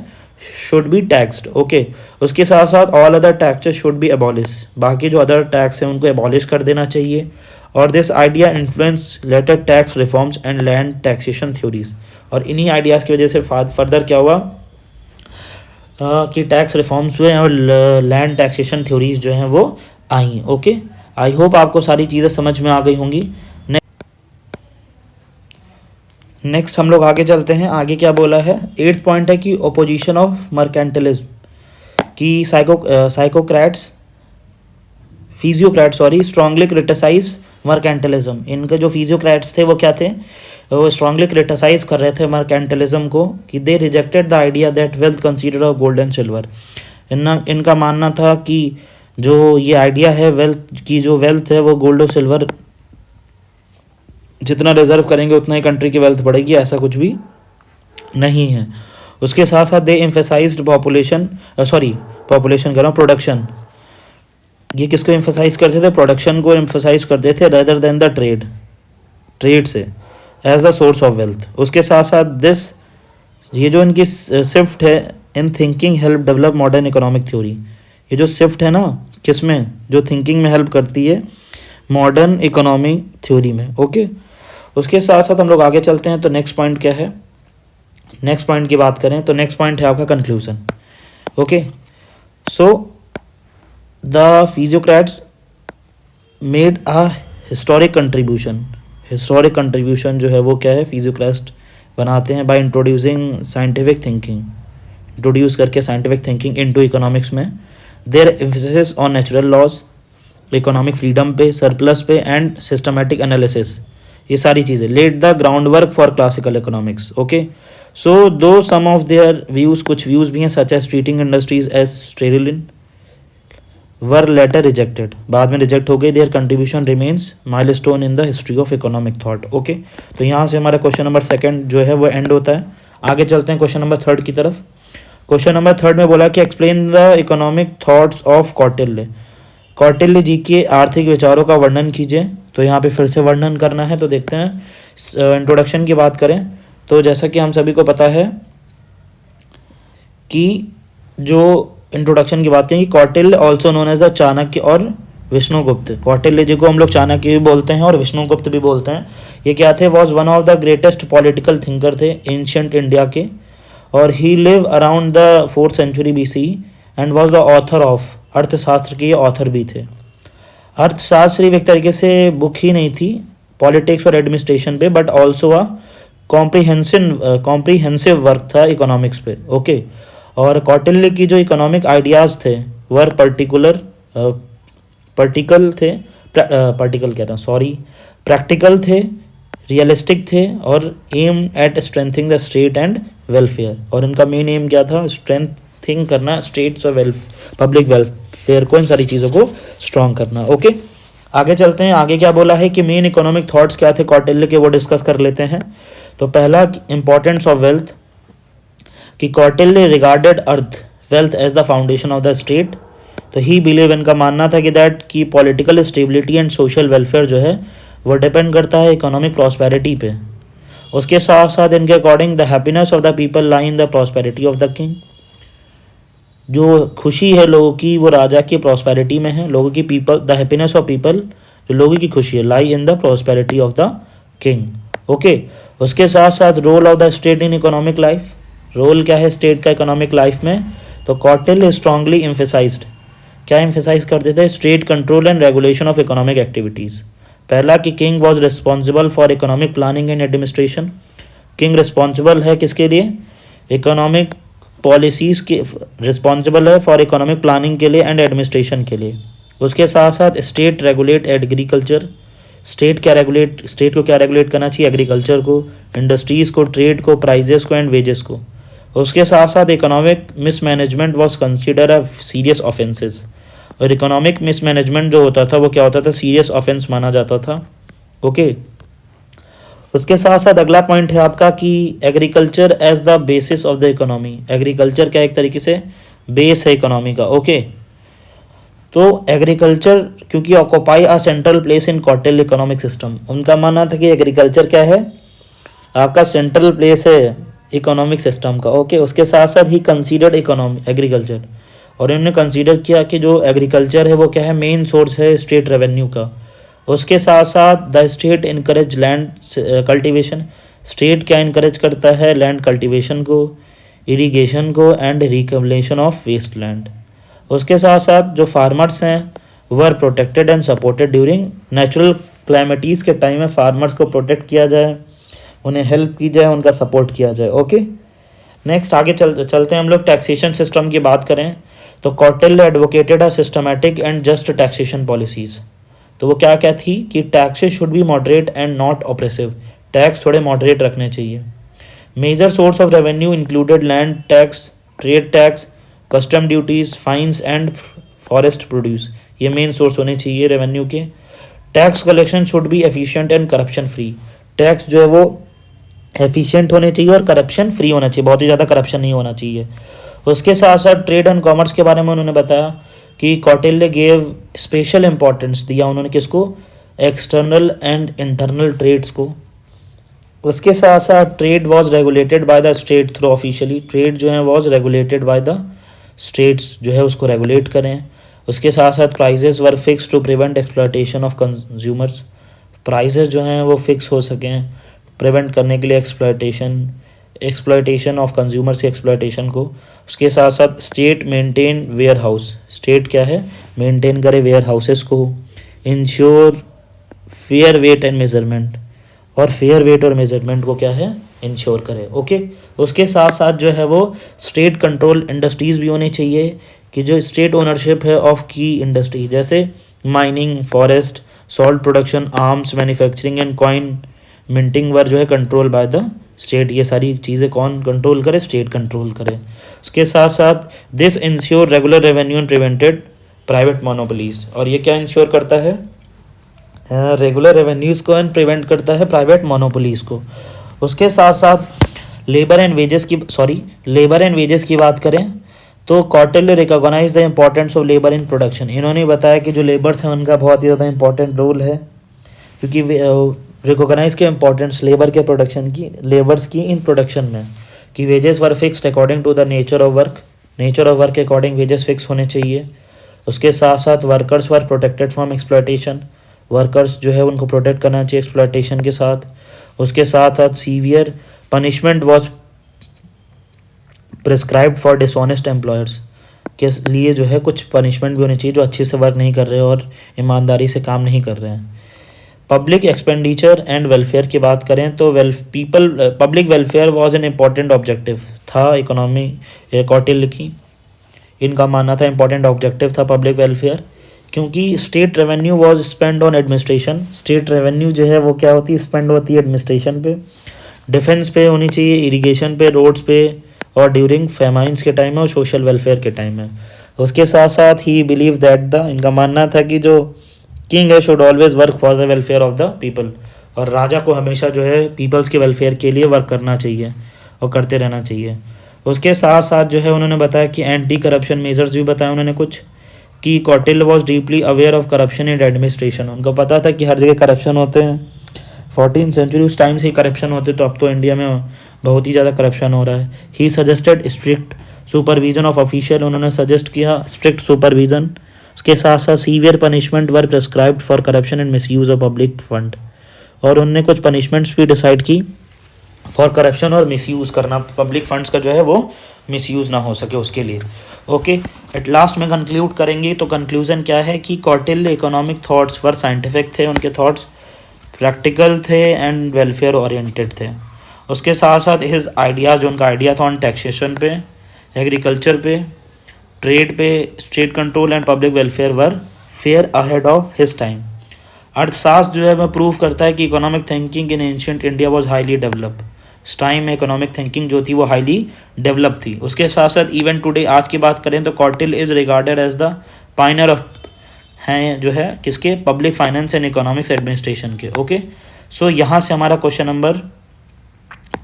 शुड बी टैक्सड। ओके, उसके साथ साथ all other taxes should B abolish, बाकी जो अदर टैक्स हैं उनको एबॉलिश कर देना चाहिए। और this idea influence later tax reforms and land taxation theories, और इन्हीं आइडियाज़ की वजह से फर्दर क्या हुआ कि टैक्स रिफॉर्म्स हुए और लैंड टैक्सेशन थ्योरीज जो हैं वो आई। ओके, आई होप आपको सारी चीज़ें समझ में आ गई होंगी। नेक्स्ट हम लोग आगे चलते हैं। आगे क्या बोला है, 8th पॉइंट है कि ओपोजिशन ऑफ मर्केंटलिज्म, कि फिजियोक्रेट्स स्ट्रांगली क्रिटिसाइज मर्केंटलिज्म। इनके जो फिजियोक्रेट्स थे वो क्या थे, वो स्ट्रांगली क्रिटिसाइज कर रहे थे मर्केंटलिज्म को, कि they rejected the idea that wealth consider of gold and silver. इनका मानना था कि जो ये आइडिया है वेल्थ की, जो वेल्थ है वो गोल्ड और सिल्वर जितना रिजर्व करेंगे उतना ही कंट्री की वेल्थ बढ़ेगी, ऐसा कुछ भी नहीं है। उसके साथ साथ दे एम्फेसाइज्ड प्रोडक्शन। ये किसको एम्फेसाइज करते थे, प्रोडक्शन को एम्फेसाइज करते थे रेदर देन द ट्रेड से as the source of wealth. उसके साथ साथ ये जो इनकी शिफ्ट है in thinking help develop modern economic theory. ये जो शिफ्ट है ना किसमें, जो थिंकिंग में हेल्प करती है मॉडर्न इकोनॉमिक थ्योरी में। ओके, उसके साथ साथ हम लोग आगे चलते हैं। तो नेक्स्ट पॉइंट क्या है, नेक्स्ट पॉइंट की बात करें तो नेक्स्ट पॉइंट है आपका conclusion. Okay, so the physiocrats made a historic contribution जो है वो क्या है, फिजियोक्रेट्स बनाते हैं by introducing scientific thinking, introduce करके साइंटिफिक थिंकिंग इनटू इकोनॉमिक्स में। Their emphasis on natural laws, economic freedom पे, सरप्लस पे एंड सिस्टमैटिक एनालिसिस, ये सारी चीज़ें led the ground work for classical economics. Okay, so though some of their views, कुछ views भी हैं such as treating industries as स्टेरिलिन were later rejected, बाद में रिजेक्ट हो गई। There contribution remains milestone in the history of economic thought. Okay, तो यहाँ से हमारा क्वेश्चन नंबर 2 जो है वो एंड होता है। आगे चलते हैं क्वेश्चन नंबर 3 की तरफ। क्वेश्चन नंबर 3 में बोला कि explain the economic thoughts of Kautilya, Kautilya ji के आर्थिक विचारों का वर्णन कीजिए। तो यहाँ पे फिर से वर्णन करना है, तो देखते हैं। इंट्रोडक्शन की बात करें तो जैसा कि हम सभी को पता है कि जो इंट्रोडक्शन की बात करें कि Kautilya also known as the Chanakya और विष्णुगुप्त, कौटिल्य जी को हम लोग चाणक्य भी बोलते हैं और विष्णुगुप्त भी बोलते हैं। ये क्या थे, was one of the greatest political thinker थे एंशियंट इंडिया के, और he live around the 4th century BC and was the author of, अर्थशास्त्र के ऑथर भी थे। अर्थशास्त्र एक तरीके से बुक ही नहीं थी पॉलिटिक्स और एडमिनिस्ट्रेशन पे, but also a comprehensive work था इकोनॉमिक्स पे। ओके, और कौटिल्य की जो इकोनॉमिक आइडियाज़ थे वह प्रैक्टिकल थे, रियलिस्टिक थे और aim at strengthening the state and welfare. और इनका मेन एम क्या था, स्ट्रेंथिंग करना स्टेट्स और पब्लिक वेलफेयर को, इन सारी चीज़ों को स्ट्रॉन्ग करना। ओके, आगे चलते हैं। आगे क्या बोला है कि मेन इकोनॉमिक थॉट्स क्या थे कौटिल्य के, वो डिस्कस कर लेते हैं। तो पहला, इंपॉर्टेंस ऑफ वेल्थ, कि Kautilya regarded wealth as the foundation of the state. तो ही बिलीव, इनका मानना था कि दैट की political stability and social welfare जो है वो डिपेंड करता है इकोनॉमिक प्रॉस्पेरिटी पे। उसके साथ साथ इनके according the happiness of the people lie in the prosperity of the king, जो खुशी है लोगों की वो राजा की प्रॉस्पेरिटी में है। लोगों की द हैप्पीनेस ऑफ पीपल, जो लोगों की खुशी है, lie in the prosperity of the king. Okay, उसके साथ साथ role of the state in economic life, role क्या है स्टेट का इकोनॉमिक लाइफ में। तो कौटिल्य स्ट्रांगली एम्फेसाइज्ड, क्या एम्फेसाइज करते थे, state control and regulation of economic activities. पहला कि king was responsible for economic planning and administration, king responsible है किसके लिए, इकोनॉमिक पॉलिसीज़ के रिस्पॉन्सिबल है फॉर इकोनॉमिक प्लानिंग के लिए एंड एडमिनिस्ट्रेशन के लिए। उसके साथ साथ स्टेट रेगुलेट एग्रीकल्चर, स्टेट को क्या रेगुलेट करना चाहिए, एग्रीकल्चर को, इंडस्ट्रीज़ को, ट्रेड को, प्राइजेस को एंड वेजेस को। उसके साथ साथ economic mismanagement was consider a serious offences, और इकोनॉमिक मिसमैनेजमेंट जो होता था वो क्या होता था, सीरियस ऑफेंस माना जाता था। ओके, उसके साथ साथ अगला पॉइंट है आपका कि agriculture as the basis of the economy. Agriculture क्या एक तरीके से बेस है इकोनॉमी का। ओके, तो एग्रीकल्चर क्योंकि occupy a central place in Kautilya economic system, उनका मानना था कि एग्रीकल्चर क्या है आपका सेंट्रल प्लेस है इकोनॉमिक सिस्टम का। ओके, उसके साथ साथ ही कंसीडर्ड इकोनॉमी एग्रीकल्चर, और इन्होंने कंसीडर किया कि जो एग्रीकल्चर है वो क्या है मेन सोर्स है स्टेट रेवेन्यू का। उसके साथ साथ the state encourage land cultivation, state क्या इनकरेज करता है लैंड कल्टीवेशन को, इरिगेशन को and reclamation of waste land. उसके साथ साथ जो फार्मर्स हैं were protected and supported during natural calamities के टाइम में फार्मर्स को प्रोटेक्ट किया जाए, उन्हें हेल्प की जाए, उनका सपोर्ट किया जाए। ओके, नेक्स्ट आगे चलते हैं हम लोग टैक्सेशन सिस्टम की बात करें तो Kautilya advocated a systematic and just taxation policies. तो वो क्या क्या थी कि taxes should be moderate and not oppressive, tax थोड़े मॉडरेट रखने चाहिए। Major source of revenue included land tax, trade tax, custom duties, fines and forest produce, ये मेन सोर्स होने चाहिए रेवेन्यू के। Tax collection should be efficient and corruption free, tax जो है वो एफिशिएंट होने चाहिए और करप्शन फ्री होना चाहिए, बहुत ही ज़्यादा करप्शन नहीं होना चाहिए। उसके साथ साथ ट्रेड एंड कॉमर्स के बारे में उन्होंने बताया कि कौटिल्य गेव स्पेशल इंपॉर्टेंस दिया उन्होंने किसको, एक्सटर्नल एंड इंटरनल ट्रेड्स को। उसके साथ साथ trade was regulated by the state through officially, trade जो है was regulated by the states जो है उसको रेगुलेट करें। उसके साथ साथ prices were fix to prevent exploitation of consumers, prices जो हैं वो फिक्स हो सकें प्रिवेंट करने के लिए एक्सप्लॉयटेशन ऑफ कंज्यूमर्स की एक्सप्लॉयटेशन को। उसके साथ साथ state maintain warehouse, state क्या है मेंटेन करे वेयर हाउसेस को। Ensure fair weight and measurement, और फेयर वेट और मेजरमेंट को क्या है इंश्योर करे। ओके, उसके साथ साथ जो है वो स्टेट कंट्रोल इंडस्ट्रीज़ भी होनी चाहिए कि जो स्टेट ओनरशिप है ऑफ की इंडस्ट्री जैसे mining, forest, salt production, arms manufacturing and coin minting were जो है कंट्रोल बाय द स्टेट। ये सारी चीज़ें कौन कंट्रोल करे, स्टेट कंट्रोल करे। उसके साथ साथ this ensure regular revenue and prevented private monopolies, और ये क्या इंश्योर करता है रेगुलर रेवेन्यूज़ को एंड प्रिवेंट करता है प्राइवेट मोनोपोलीज को। उसके साथ साथ लेबर एंड वेजेस की बात करें तो Kautilya recognize the importance of labour in production, इन्होंने बताया कि जो लेबर्स हैं उनका बहुत ही ज़्यादा इंपॉर्टेंट रोल है, क्योंकि रिकॉग्नाइज के इम्पोर्टेंस लेबर के प्रोडक्शन की, लेबर्स की इन प्रोडक्शन में, कि wages were fixed according to the nature of work के अकॉर्डिंग वेजेस फिक्स होने चाहिए। उसके साथ साथ workers were protected from exploitation, workers जो है उनको प्रोटेक्ट करना चाहिए एक्सप्लॉयटेशन के साथ। उसके साथ साथ severe punishment was prescribed for dishonest employers, के लिए जो है कुछ पनिशमेंट भी होनी चाहिए जो अच्छे से वर्क नहीं कर रहे और ईमानदारी से काम नहीं कर रहे हैं। पब्लिक एक्सपेंडिचर एंड वेलफेयर की बात करें तो public welfare was an important objective था इकोनॉमी कौटिल्य की, इनका मानना था इम्पॉर्टेंट ऑब्जेक्टिव था पब्लिक वेलफेयर, क्योंकि state revenue was spend on administration, state revenue जो है वो क्या होती है स्पेंड होती है एडमिनिस्ट्रेशन पे, डिफेंस पे होनी चाहिए, इरिगेशन पे, रोड्स पे, और ड्यूरिंग फेमाइंस के टाइम में और सोशल वेलफेयर के टाइम में। उसके साथ साथ ही बिलीव दैट इनका मानना था कि जो किंग है should always work for the welfare of the people, और राजा को हमेशा जो है पीपल्स के वेलफेयर के लिए वर्क करना चाहिए और करते रहना चाहिए। उसके साथ साथ जो है उन्होंने बताया कि एंटी करप्शन मेजर्स भी बताया उन्होंने कुछ, कि Kautilya was deeply aware of corruption in administration, उनको पता था कि हर जगह करप्शन होते हैं, 14th सेंचुरी उस टाइम से ही करप्शन होते, तो अब तो इंडिया में बहुत ही ज़्यादा करप्शन हो रहा है। He suggested strict supervision of official, उन्होंने सजेस्ट किया स्ट्रिक्ट सुपरविजन। उसके साथ साथ severe punishment were prescribed for corruption and misuse of public fund, और उन्होंने कुछ पनिशमेंट्स भी डिसाइड की फॉर करप्शन और मिसयूज़ करना, पब्लिक फंड्स का जो है वो मिसयूज़ ना हो सके उसके लिए। ओके, एट लास्ट में कंक्लूड करेंगे तो कंक्लूजन क्या है कि कौटिल्य इकोनॉमिक थॉट्स वर साइंटिफिक थे, उनके थॉट्स प्रैक्टिकल थे एंड वेलफेयर ओरिएंटेड थे। उसके साथ साथ हिज आइडियाज़, जो उनका आइडिया था ऑन टैक्सेशन पे, एग्रीकल्चर पे, ट्रेड पे, state control and public welfare were fair ahead of his time. अर्थशास्त्र जो है वह प्रूव करता है कि economic thinking in ancient India was highly developed, उस टाइम में इकोनॉमिक थिंकिंग जो थी वो हाईली डेवलप थी। उसके साथ साथ इवन टुडे आज की बात करें तो Kautilya is regarded as the pioneer of हैं जो है किसके, public finance and economics administration के। ओके, सो यहाँ से हमारा क्वेश्चन नंबर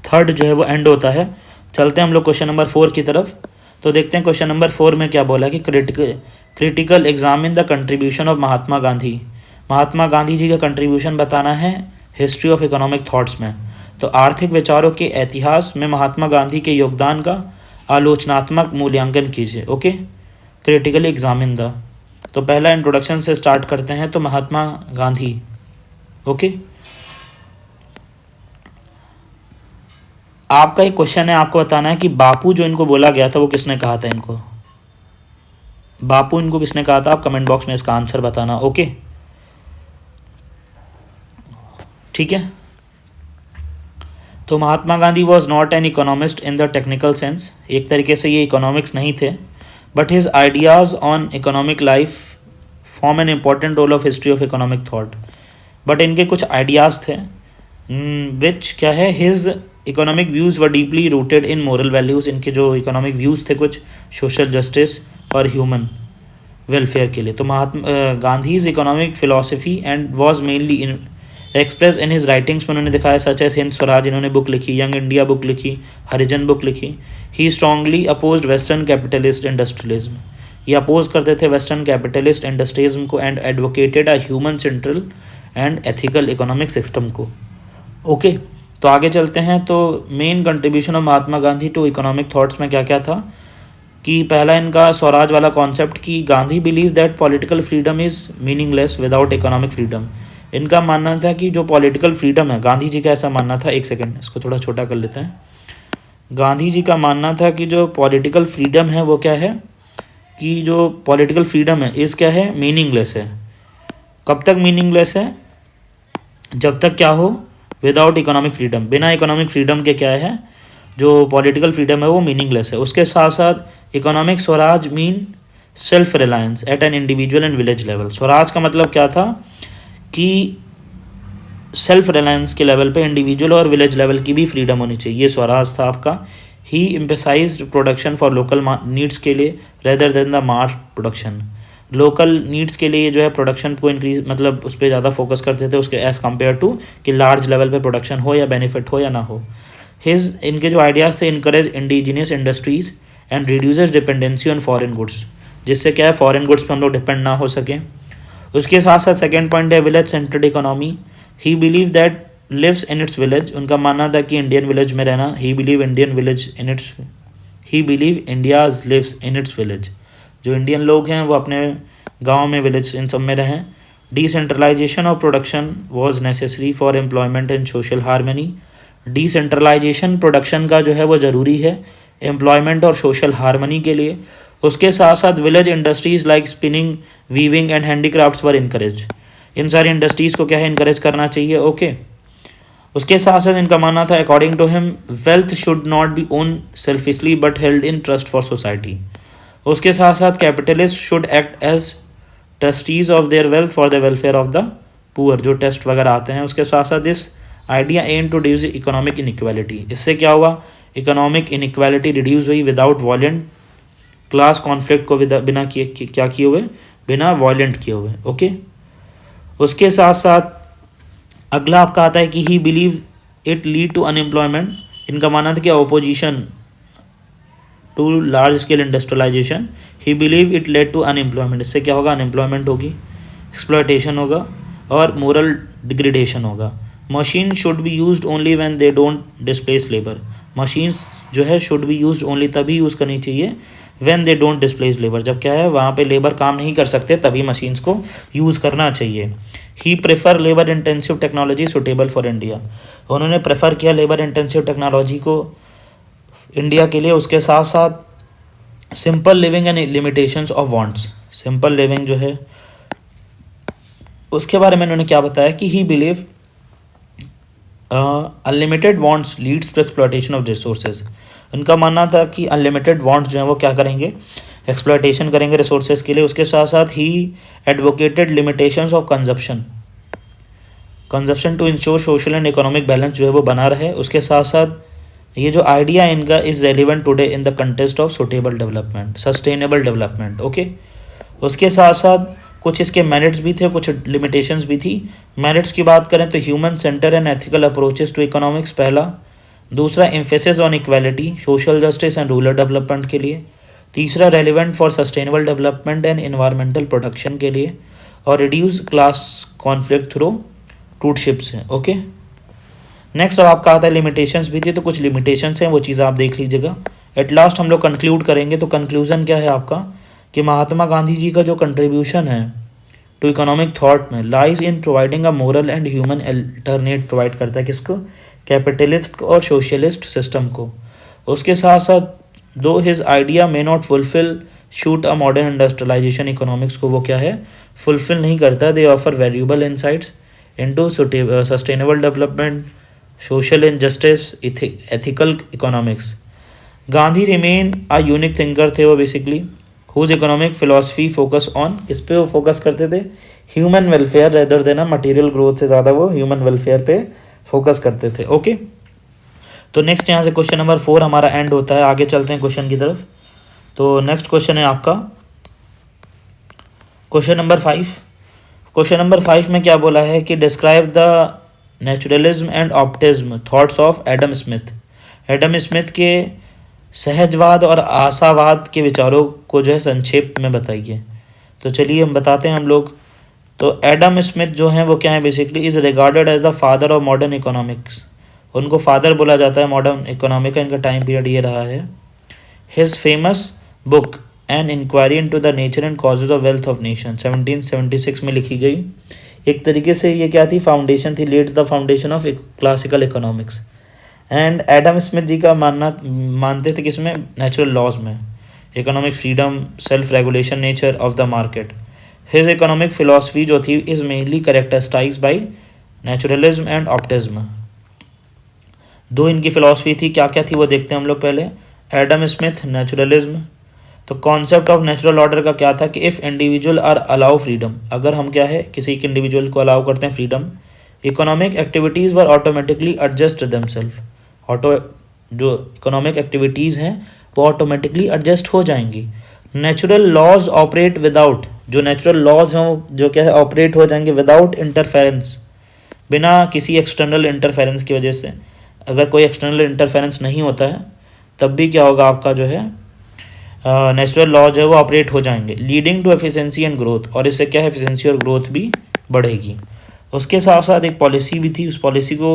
3 जो है वो एंड होता है। चलते हैं हम लोग क्वेश्चन नंबर 4 की तरफ। तो देखते हैं क्वेश्चन नंबर 4 में क्या बोला कि critical examine the contribution of Mahatma Gandhi. Mahatma Gandhi ji का कंट्रीब्यूशन बताना है हिस्ट्री ऑफ इकोनॉमिक थॉट्स में। तो आर्थिक विचारों के इतिहास में महात्मा गांधी के योगदान का आलोचनात्मक मूल्यांकन कीजिए। Okay, critically examine the. तो पहला इंट्रोडक्शन से स्टार्ट करते हैं। तो महात्मा गांधी, ओके, आपका एक क्वेश्चन है, आपको बताना है कि बापू जो इनको बोला गया था वो किसने कहा था इनको, बापू इनको किसने कहा था। आप कमेंट बॉक्स में इसका आंसर बताना। ओके, ठीक है। तो Mahatma Gandhi was not an economist in the technical sense, एक तरीके से ये इकोनॉमिक्स नहीं थे, but his ideas on economic life form an important role of history of economic thought. But इनके कुछ आइडियाज़ थे विच क्या है, his economic views were deeply rooted in moral values. इनके जो इकोनॉमिक व्यूज़ थे कुछ सोशल जस्टिस और ह्यूमन वेलफेयर के लिए। तो Mahatma Gandhi's economic philosophy and was mainly express in his writings में उन्होंने दिखाया, सच एज हिंद स्वराज इन्होंने बुक लिखी, यंग इंडिया बुक लिखी, हरिजन बुक लिखी। He strongly opposed western capitalist industrialism, ये अपोज करते थे वेस्टर्न कैपिटलिस्ट इंडस्ट्रियलिज्म को, and advocated a human central and ethical economic system को। ओके, तो आगे चलते हैं। तो main contribution of Mahatma Gandhi to economic thoughts में क्या क्या था कि पहला इनका स्वराज वाला कॉन्सेप्ट कि Gandhi believe that political freedom is meaningless without economic freedom. इनका मानना था कि जो पॉलिटिकल फ्रीडम है, गांधी जी का ऐसा मानना था, एक सेकंड इसको थोड़ा छोटा कर लेते हैं। गांधी जी का मानना था कि जो पॉलिटिकल फ्रीडम है वो क्या है, कि जो पॉलिटिकल फ्रीडम है इस क्या है, मीनिंगलेस है। कब तक मीनिंगलेस है, जब तक क्या हो, विदाउट इकोनॉमिक फ्रीडम, बिना इकोनॉमिक फ्रीडम के क्या है, जो पॉलिटिकल फ्रीडम है वो मीनिंगलेस है। उसके साथ साथ economic Swaraj mean self reliance at an individual and village level. Swaraj का मतलब क्या था कि सेल्फ रिलायंस के लेवल पे इंडिविजुअल और विलेज लेवल की भी फ्रीडम होनी चाहिए, ये स्वराज था आपका। He emphasised production for local needs के लिए rather than the mass production. Local needs के लिए जो है प्रोडक्शन को इंक्रीज, मतलब उस पर ज़्यादा फोकस करते थे उसके एज़ कम्पेयर टू कि लार्ज लेवल पे प्रोडक्शन हो या बेनिफिट हो या ना हो। इनके जो आइडियाज़ थे, encourage indigenous industries and reduces dependency on foreign goods, जिससे क्या है फॉरेन गुड्स पर हम लोग डिपेंड ना हो सकें। उसके साथ साथ सेकेंड पॉइंट है village centred economy. He believe that lives in its village, उनका मानना था कि इंडियन विलेज में रहना। He believe India's lives in its village, जो इंडियन लोग हैं वो अपने गांव में, विलेज, इन सब में रहें। Decentralization of production was necessary for employment and social harmony. Decentralization production का जो है वो ज़रूरी है एम्प्लॉयमेंट और सोशल हार्मनी के लिए। उसके साथ साथ village industries like spinning, weaving and handicrafts were encourage. इन सारी इंडस्ट्रीज़ को क्या है, इनकरेज करना चाहिए। ओके, उसके साथ साथ इनका मानना था according to him wealth should not be own selfishly but held in trust for society. उसके साथ साथ capitalist should act as trustees of their wealth for the welfare of the poor, जो टेस्ट वगैरह आते हैं। उसके साथ साथ this idea aim to reduce economic inequality. इससे क्या हुआ, इकोनॉमिक इनइक्वालिटी रिड्यूस हुई विदाउट वॉयलेंट क्लास कॉन्फ्लिक्ट को बिना क्या किए हुए, बिना वॉयलेंट किए हुए। ओके, उसके साथ साथ अगला आपका आता है कि he believe it lead to unemployment. इनका मानना था कि opposition to large scale industrialization, he believe it led to unemployment. इससे क्या होगा, अनएम्प्लॉयमेंट होगी, एक्सप्लॉयटेशन होगा और मोरल डिग्रेडेशन होगा। Machine should be used only when they don't displace labour. Machines जो है शुड बी यूज्ड ओनली, तभी यूज़ करनी चाहिए when they don't displace labour, जब क्या है वहाँ पे लेबर काम नहीं कर सकते तभी मशीन्स को यूज़ करना चाहिए। He prefer labour intensive technology suitable for India. उन्होंने प्रेफर किया लेबर इंटेंसिव टेक्नोलॉजी को इंडिया के लिए। उसके साथ साथ simple living and limitations of wants, simple living जो है उसके बारे में उन्होंने क्या बताया कि he believe unlimited wants leads to exploitation of resources. उनका मानना था कि अनलिमिटेड वांट्स जो हैं वो क्या करेंगे, एक्सप्लॉयटेशन करेंगे रिसोर्सेज के लिए। उसके साथ साथ he advocated limitations of consumption to ensure social and economic balance जो है वो बना रहे। उसके साथ साथ ये जो आइडिया इनका is relevant today in the context of suitable development, sustainable development. Okay, उसके साथ साथ कुछ इसके मेरिट्स भी थे, कुछ लिमिटेशंस भी थी। मेरिट्स की बात करें तो human centre and ethical approaches to economics पहला। दूसरा emphasis on equality, social justice and rural development के लिए। तीसरा relevant for sustainable development and environmental protection के लिए। और reduce class conflict through trusteeships है। ओके, नेक्स्ट अब आपका आता है लिमिटेशंस भी थी, तो कुछ लिमिटेशंस हैं वो चीज़ आप देख लीजिएगा। एट लास्ट हम लोग कंक्लूड करेंगे, तो कंक्लूजन क्या है आपका कि महात्मा गांधी जी का जो कंट्रीब्यूशन है टू इकोनॉमिक थॉट में lies in providing a moral and human alternate provide करता है किसको, कैपिटलिस्ट और सोशलिस्ट सिस्टम को। उसके साथ साथ though his idea may not fulfil suit a modern industrialization economics को वो क्या है फुलफिल नहीं करता। They offer valuable insights into sustainable development, social injustice, ethical economics. Gandhi remain a unique thinker थे वो basically, whose economic philosophy focus on, इस पे वो फोकस करते थे human welfare rather than material growth से ज़्यादा वो ह्यूमन वेलफेयर पे फोकस करते थे। ओके, तो नेक्स्ट यहाँ से क्वेश्चन नंबर 4 हमारा एंड होता है। आगे चलते हैं क्वेश्चन की तरफ। तो नेक्स्ट क्वेश्चन है आपका क्वेश्चन नंबर 5। क्वेश्चन नंबर 5 में क्या बोला है कि describe the naturalism and optimism thoughts of Adam Smith. Adam Smith के सहजवाद और आशावाद के विचारों को जो है संक्षेप में बताइए। तो चलिए हम बताते हैं हम लोग। तो एडम स्मिथ जो हैं वो क्या है basically is regarded as the father of modern economics. उनको फादर बोला जाता है मॉडर्न इकोनॉमिक का, इनका टाइम पीरियड ये रहा है। His famous book an inquiry into the nature and causes of wealth of nation 1776 में लिखी गई। एक तरीके से ये क्या थी, फाउंडेशन थी, laid the foundation of classical economics. And Adam Smith ji का मानते थे किसमें, नेचुरल लॉज में, economic freedom, self regulation nature of the market. His economic philosophy जो थी is mainly characterized by naturalism and optimism. दो इनकी फिलॉसफी थी, क्या क्या थी वो देखते हैं हम लोग पहले। एडम स्मिथ नेचुरलिज्म, तो कॉन्सेप्ट ऑफ नेचुरल ऑर्डर का क्या था कि if individual are allow freedom, अगर हम क्या है किसी एक इंडिविजुअल को अलाउ करते हैं फ्रीडम, इकोनॉमिक एक्टिविटीज़ वर ऑटोमेटिकली एडजस्ट देमसेल्फ। जो इकोनॉमिक एक्टिविटीज़ हैं वो ऑटोमेटिकली एडजस्ट हो जाएंगी। नेचुरल लॉज ऑपरेट विदाउट, जो नेचुरल लॉज हैं वो जो क्या है ऑपरेट हो जाएंगे विदाउट इंटरफेरेंस, बिना किसी एक्सटर्नल इंटरफेरेंस की वजह से। अगर कोई एक्सटर्नल इंटरफेरेंस नहीं होता है तब भी क्या होगा आपका जो है नेचुरल लॉ जो है वो ऑपरेट हो जाएंगे, leading to efficiency and growth, और इससे क्या है एफिशिएंसी और ग्रोथ भी बढ़ेगी। उसके साथ साथ एक पॉलिसी भी थी, उस पॉलिसी को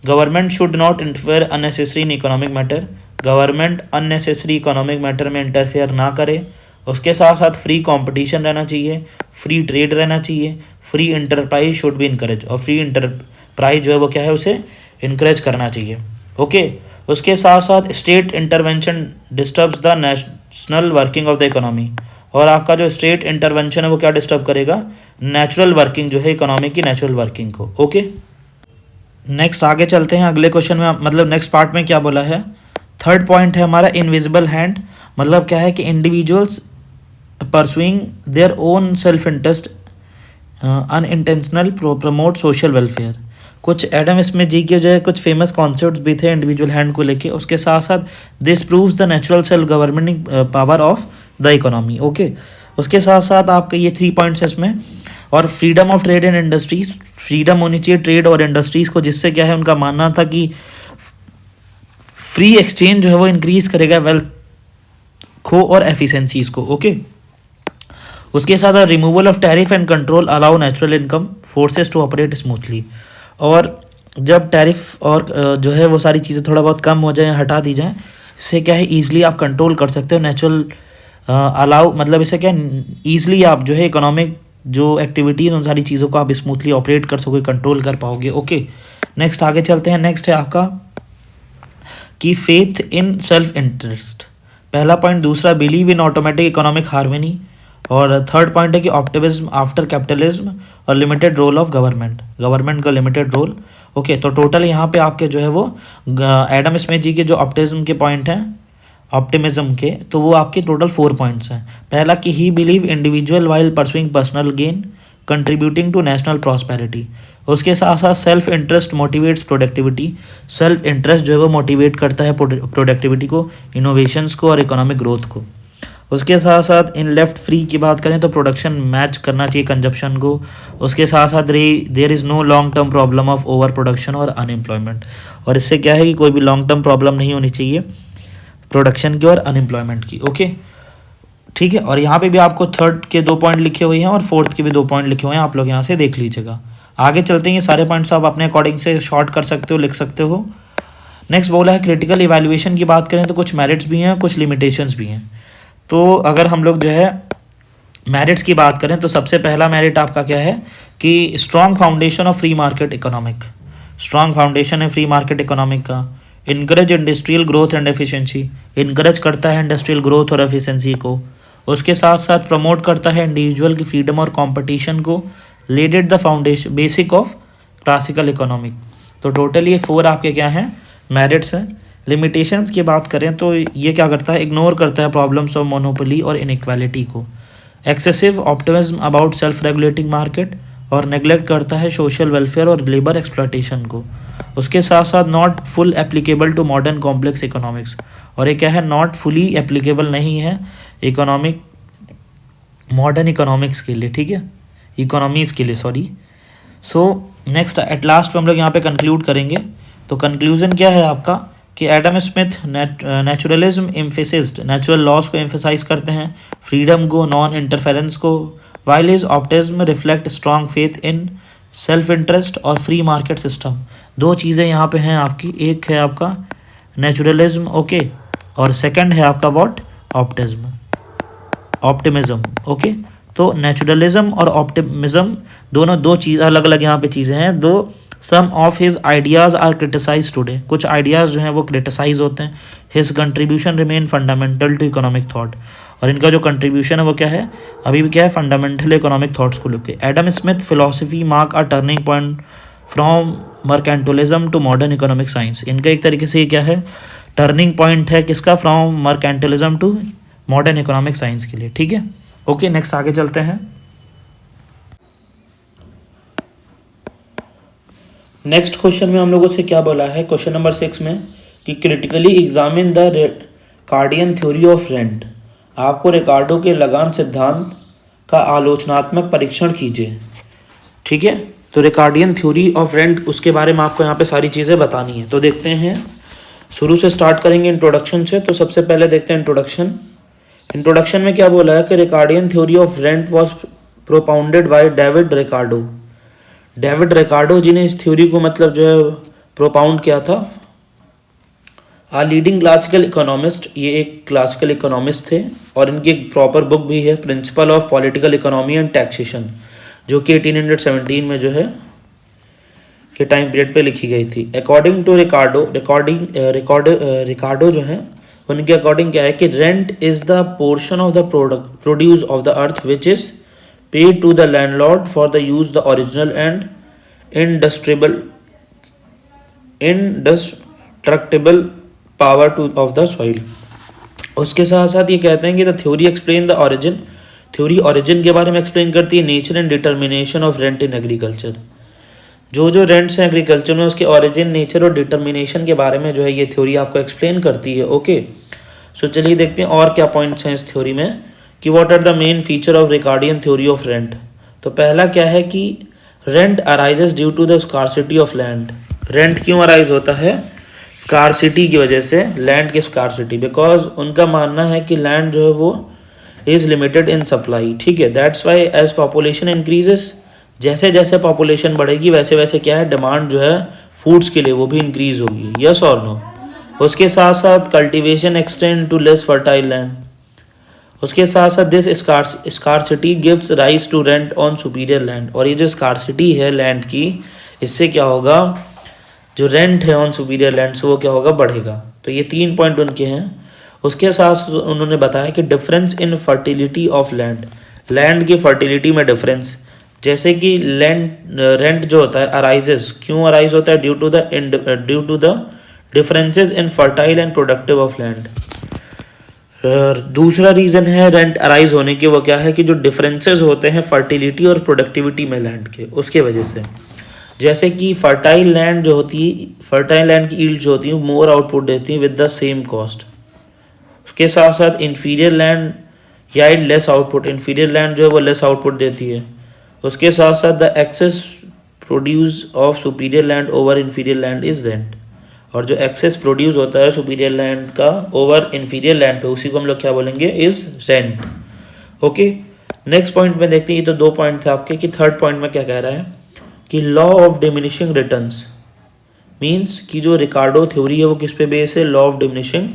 government should not interfere unnecessary in economic matter, government unnecessary economic matter में इंटरफेयर ना करे। उसके साथ साथ फ्री कंपटीशन रहना चाहिए, फ्री ट्रेड रहना चाहिए, free enterprise should be encourage, और फ्री इंटरप्राइज जो है वो क्या है उसे इनकरेज करना चाहिए। ओके, उसके साथ साथ state intervention disturbs the national working of the economy, और आपका जो स्टेट इंटरवेंशन है वो क्या डिस्टर्ब करेगा, नेचुरल वर्किंग जो है इकोनॉमी की नेचुरल वर्किंग को। ओके, नेक्स्ट आगे चलते हैं अगले क्वेश्चन में, मतलब नेक्स्ट पार्ट में क्या बोला है। थर्ड पॉइंट है हमारा इनविजिबल हैंड, मतलब क्या है कि individuals pursuing their own self interest unintentional promote social welfare. कुछ एडम स्मिथ जी के जो है कुछ फेमस कॉन्सेप्ट्स भी थे इंडिविजुअल हैंड को लेके। उसके साथ साथ this proves the natural self governmenting power of the economy. Okay, उसके साथ साथ आपके ये 3 पॉइंट्स है इसमें। और freedom of trade and industries, freedom होनी चाहिए ट्रेड और इंडस्ट्रीज़ को, जिससे क्या है उनका मानना था कि फ्री एक्सचेंज जो है वो इंक्रीज करेगा वेल्थ को और एफिशिएंसीज को। ओके, उसके साथ removal of tariff and control allow natural income forces to operate smoothly. और जब टैरिफ और जो है वो सारी चीज़ें थोड़ा बहुत कम हो जाए, हटा दी जाए, इससे क्या है ईजिली आप कंट्रोल कर सकते हो नेचुरल अलाउ, मतलब इससे क्या ईजिली आप जो है इकोनॉमिक जो एक्टिविटीज़ उन सारी चीज़ों को आप स्मूथली ऑपरेट कर सकोगे, कंट्रोल कर पाओगे। ओके, नेक्स्ट आगे चलते हैं। नेक्स्ट है आपका कि फेथ इन सेल्फ इंटरेस्ट, पहला पॉइंट। दूसरा believe in automatic economic harmony, और थर्ड पॉइंट है कि ऑप्टिमिज्म आफ्टर कैपिटलिज्म और लिमिटेड रोल ऑफ गवर्नमेंट का लिमिटेड रोल। ओके, तो टोटल यहाँ पे आपके जो है वो एडम स्मिथ जी के जो ऑप्टिमिज्म के पॉइंट हैं, ऑप्टिमिज्म के, तो वो आपके टोटल 4 पॉइंट्स हैं। पहला कि he believe individual while pursuing personal gain contributing to national prosperity. उसके साथ साथ self interest motivates productivity, self interest जो है वो मोटिवेट करता है प्रोडक्टिविटी को, इनोवेशंस को और इकोनॉमिक ग्रोथ को। उसके साथ साथ इन लेफ्ट फ्री की बात करें तो प्रोडक्शन मैच करना चाहिए कंजप्शन को। उसके साथ साथ there is no long term problem of over production और अनएम्प्लॉयमेंट, और इससे क्या है कि कोई भी लॉन्ग टर्म प्रॉब्लम नहीं होनी चाहिए प्रोडक्शन की और अनएम्प्लॉयमेंट की। ओके ठीक है, और यहाँ पे भी आपको थर्ड के 2 पॉइंट लिखे हुए हैं और फोर्थ के भी 2 पॉइंट लिखे हुए हैं, आप लोग यहाँ से देख लीजिएगा। आगे चलते हैं, ये सारे पॉइंट्स आप अपने अकॉर्डिंग से शॉर्ट कर सकते हो, लिख सकते हो। नेक्स्ट बोला है क्रिटिकल इवैल्यूएशन की बात करें तो कुछ मेरिट्स भी हैं, कुछ लिमिटेशंस भी हैं। तो अगर हम लोग जो है मेरिट्स की बात करें तो सबसे पहला मेरिट आपका क्या है कि strong foundation of free market economic, strong foundation है फ्री मार्केट इकोनॉमिक का। Encourage industrial growth and efficiency, encourage करता है इंडस्ट्रियल ग्रोथ और एफिशिएंसी को। उसके साथ साथ प्रमोट करता है इंडिविजुअल की फ्रीडम और कंपटीशन को। Led it the foundation basic of classical economic. तो टोटल ये 4 आपके क्या हैं, मेरिट्स हैं। लिमिटेशंस की बात करें तो ये क्या करता है, इग्नोर करता है प्रॉब्लम्स ऑफ मोनोपोली और इनइक्वालिटी को। Excessive optimism about self regulating market, और नेग्लेक्ट करता है सोशल वेलफेयर और लेबर एक्सप्लॉयटेशन को। उसके साथ साथ not full applicable to modern complex economics, और ये क्या है, नॉट फुली एप्लीकेबल नहीं है इकोनॉमिक मॉडर्न इकोनॉमिक्स के लिए, ठीक है, इकोनॉमीज़ के लिए, sorry. So next at last पे हम लोग यहाँ पे कंक्लूड करेंगे। तो कंक्लूजन क्या है आपका कि Adam Smith naturalism emphasised, natural laws को एम्फेसाइज करते हैं, फ्रीडम को, नॉन इंटरफेरेंस को, while his optimism reflect strong faith in self interest और फ्री मार्केट सिस्टम। 2 चीज़ें यहाँ पे हैं आपकी, एक है आपका नेचुरलिज्म, ओके, और सेकंड है आपका व्हाट, ऑप्टिमिज्म, ओके। तो नेचुरलिज्म और ऑप्टिमिज्म दोनों 2 चीज़ अलग अलग यहाँ पे चीज़ें हैं। Though some of his ideas are criticise today, कुछ आइडियाज़ जो हैं वो क्रिटिसाइज होते हैं। His contribution remain fundamental to economic thought, और इनका जो कंट्रीब्यूशन है वो क्या है, अभी भी क्या है, फंडामेंटल इकोनॉमिक थॉट्स को लेकर। Adam Smith philosophy mark a turning point from mercantilism to modern economic science, इनका एक तरीके से ये क्या है, टर्निंग पॉइंट है किसका, from mercantilism to modern economic science के लिए, ठीक है। ओके नेक्स्ट आगे चलते हैं। नेक्स्ट क्वेश्चन में हम लोगों से क्या बोला है, क्वेश्चन नंबर 6 में कि critically examine the Ricardian theory of rent, आपको रिकार्डो के लगान सिद्धांत का आलोचनात्मक परीक्षण कीजिए, ठीक है। तो रिकार्डियन थ्योरी ऑफ रेंट, उसके बारे में आपको यहाँ पे सारी चीज़ें बतानी है। तो देखते हैं, शुरू से स्टार्ट करेंगे इंट्रोडक्शन से। तो सबसे पहले देखते हैं इंट्रोडक्शन। इंट्रोडक्शन में क्या बोला है कि Ricardian theory of rent was propounded by David Ricardo. David Ricardo ji ने इस थ्योरी को मतलब जो है प्रोपाउंड किया था। आ लीडिंग क्लासिकल इकोनॉमिस्ट, ये एक क्लासिकल इकोनॉमिस्ट थे, और इनकी एक प्रॉपर बुक भी है, principle of political economy and taxation, जो कि 1817 में जो है के टाइम पीरियड पे लिखी गई थी। अकॉर्डिंग टू रिकार्डो जो है उनके अकॉर्डिंग क्या है कि rent is the portion of the produce of the earth which is paid to the landlord for the use the original and indestructible power to of the soil. उसके साथ साथ ये कहते हैं कि the theory explain the origin, theory origin के बारे में एक्सप्लेन करती है, nature and determination of rent in agriculture, जो रेंट्स हैं एग्रीकल्चर में उसके ओरिजिन, नेचर और डिटर्मिनेशन के बारे में जो है ये थ्योरी आपको एक्सप्लेन करती है, ओके। सो चलिए देखते हैं और क्या पॉइंट्स हैं इस थ्योरी में कि what are the main feature of Ricardian theory of rent. तो पहला क्या है कि rent arises due to the scarcity of land. Rent क्यों अराइज होता है, स्कार्सिटी की वजह से, लैंड की स्कार्सिटी, बिकॉज उनका मानना है कि लैंड जो है वो इज लिमिटेड इन सप्लाई, ठीक है। That's why as population increases, जैसे जैसे पॉपुलेशन बढ़ेगी वैसे वैसे क्या है, डिमांड जो है फूड्स के लिए वो भी इंक्रीज होगी, यस और नो। उसके साथ साथ cultivation extend to less fertile land. उसके साथ साथ this scarcity gives rise to rent on superior land, और ये जो स्कार्सिटी है लैंड की, इससे क्या होगा, जो रेंट है ऑन सुपीरियर लैंड से वो क्या होगा, बढ़ेगा। तो ये 3 पॉइंट उनके हैं। उसके साथ उन्होंने बताया कि difference in fertility of land, land की फर्टिलिटी में डिफरेंस, जैसे कि रेंट जो होता है अराइजेस, क्यों अराइज होता है, due to the differences in fertile and productive of land. दूसरा रीज़न है रेंट अराइज होने की, वो क्या है कि जो डिफरेंसेस होते हैं फर्टिलिटी और प्रोडक्टिविटी में लैंड के, उसके वजह से, जैसे कि फर्टाइल लैंड जो होती है, फर्टाइल लैंड की ईल्ड जो होती है मोर आउटपुट देती है विद द सेम कॉस्ट। उसके साथ साथ इन्फीरियर लैंड या it less output, inferior land जो है वो लेस आउटपुट देती है। उसके साथ साथ the excess produce of superior land over inferior land is rent, और जो एक्सेस प्रोड्यूस होता है सुपीरियर लैंड का ओवर इन्फीरियर लैंड पे, उसी को हम लोग क्या बोलेंगे, is rent. Okay, next point में देखते हैं, ये तो 2 पॉइंट थे आपके, कि थर्ड पॉइंट में क्या कह रहा है कि law of diminishing returns means कि जो रिकार्डो थ्योरी है वो किस पे बेस है, लॉ ऑफ डिमिनिशिंग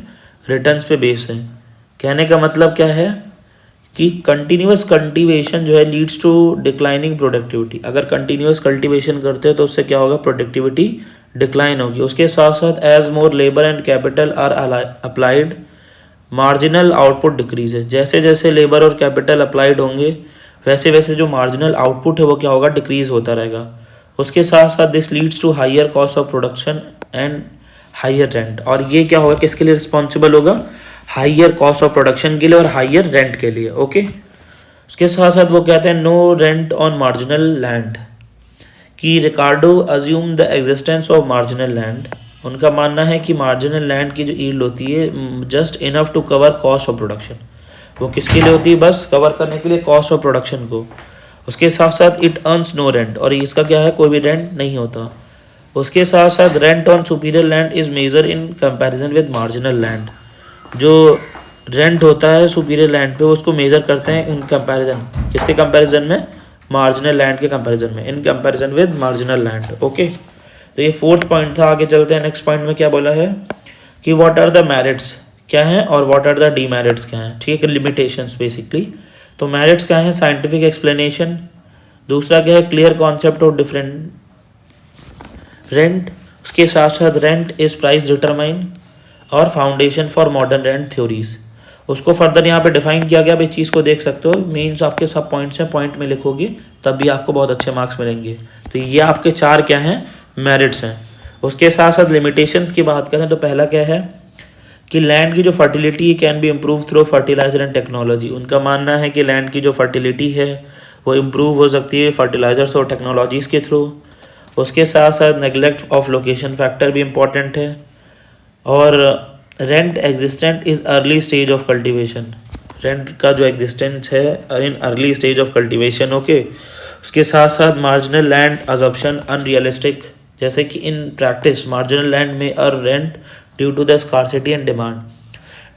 रिटर्न्स पे बेस है। कहने का मतलब क्या है कि कंटिन्यूअस कल्टीवेशन जो है लीड्स टू डिक्लाइनिंग प्रोडक्टिविटी। अगर कंटिन्यूअस कल्टीवेशन करते हो तो उससे क्या होगा, प्रोडक्टिविटी डिक्लाइन होगी। उसके साथ साथ as more labour and capital are applied marginal output decreases, जैसे जैसे लेबर और कैपिटल अप्लाइड होंगे वैसे वैसे जो मार्जिनल आउटपुट है वो क्या होगा, डिक्रीज होता रहेगा। उसके साथ साथ this leads to higher cost of production and higher rent, और ये क्या होगा, किसके लिए रिस्पॉन्सिबल होगा, हायर कॉस्ट ऑफ प्रोडक्शन के लिए और हायर रेंट के लिए। ओके, उसके साथ साथ वो कहते हैं no rent on marginal land, कि Ricardo assume the existence of marginal land. उनका मानना है कि मार्जिनल लैंड की जो ईल्ड होती है just enough to cover cost of production, वो किसके लिए होती है, बस कवर करने के लिए कॉस्ट ऑफ प्रोडक्शन को। उसके साथ साथ इट अर्न्स नो रेंट, और इसका क्या है, कोई भी रेंट नहीं होता। उसके साथ साथ rent on superior land is measure in comparison with marginal land, जो रेंट होता है सुपीरियर लैंड पे उसको मेजर करते हैं इन कंपैरिजन, किसके कंपैरिजन में, मार्जिनल लैंड के कंपैरिजन में, in comparison with marginal land. Okay, तो ये 4th पॉइंट था। आगे चलते हैं, नेक्स्ट पॉइंट में क्या बोला है कि व्हाट आर द मेरिट्स क्या हैं और व्हाट आर द डीमेरिट्स क्या हैं। ठीक है, लिमिटेशंस बेसिकली। तो मेरिट्स क्या है, साइंटिफिक एक्सप्लेनेशन। दूसरा क्या है, clear concept of different rent. उसके साथ साथ रेंट इज प्राइस डिटरमाइन, और foundation for modern rent theories. उसको फर्दर यहाँ पे डिफाइन किया गया, आप इस चीज़ को देख सकते हो। मीन्स आपके सब पॉइंट्स हैं, पॉइंट में लिखोगे तब भी आपको बहुत अच्छे मार्क्स मिलेंगे। तो ये आपके 4 क्या हैं, मेरिट्स हैं। उसके साथ साथ लिमिटेशंस की बात करें तो पहला क्या है कि लैंड की जो fertility can be improve through fertilizer and technology. उनका मानना है कि लैंड की जो फर्टिलिटी है वो इम्प्रूव हो सकती है फर्टिलाइजर्स और टेक्नोलॉजीज़ के थ्रू। उसके साथ साथ नेगलेक्ट ऑफ लोकेशन फैक्टर भी इम्पॉर्टेंट है, और rent existent is early stage of cultivation. Rent का जो एग्जिस्टेंस है in early stage of cultivation. Okay, उसके साथ साथ मार्जिनल लैंड अजप्शन अनरियलिस्टिक, जैसे कि इन प्रैक्टिस मार्जिनल लैंड में earn rent due to the scarcity and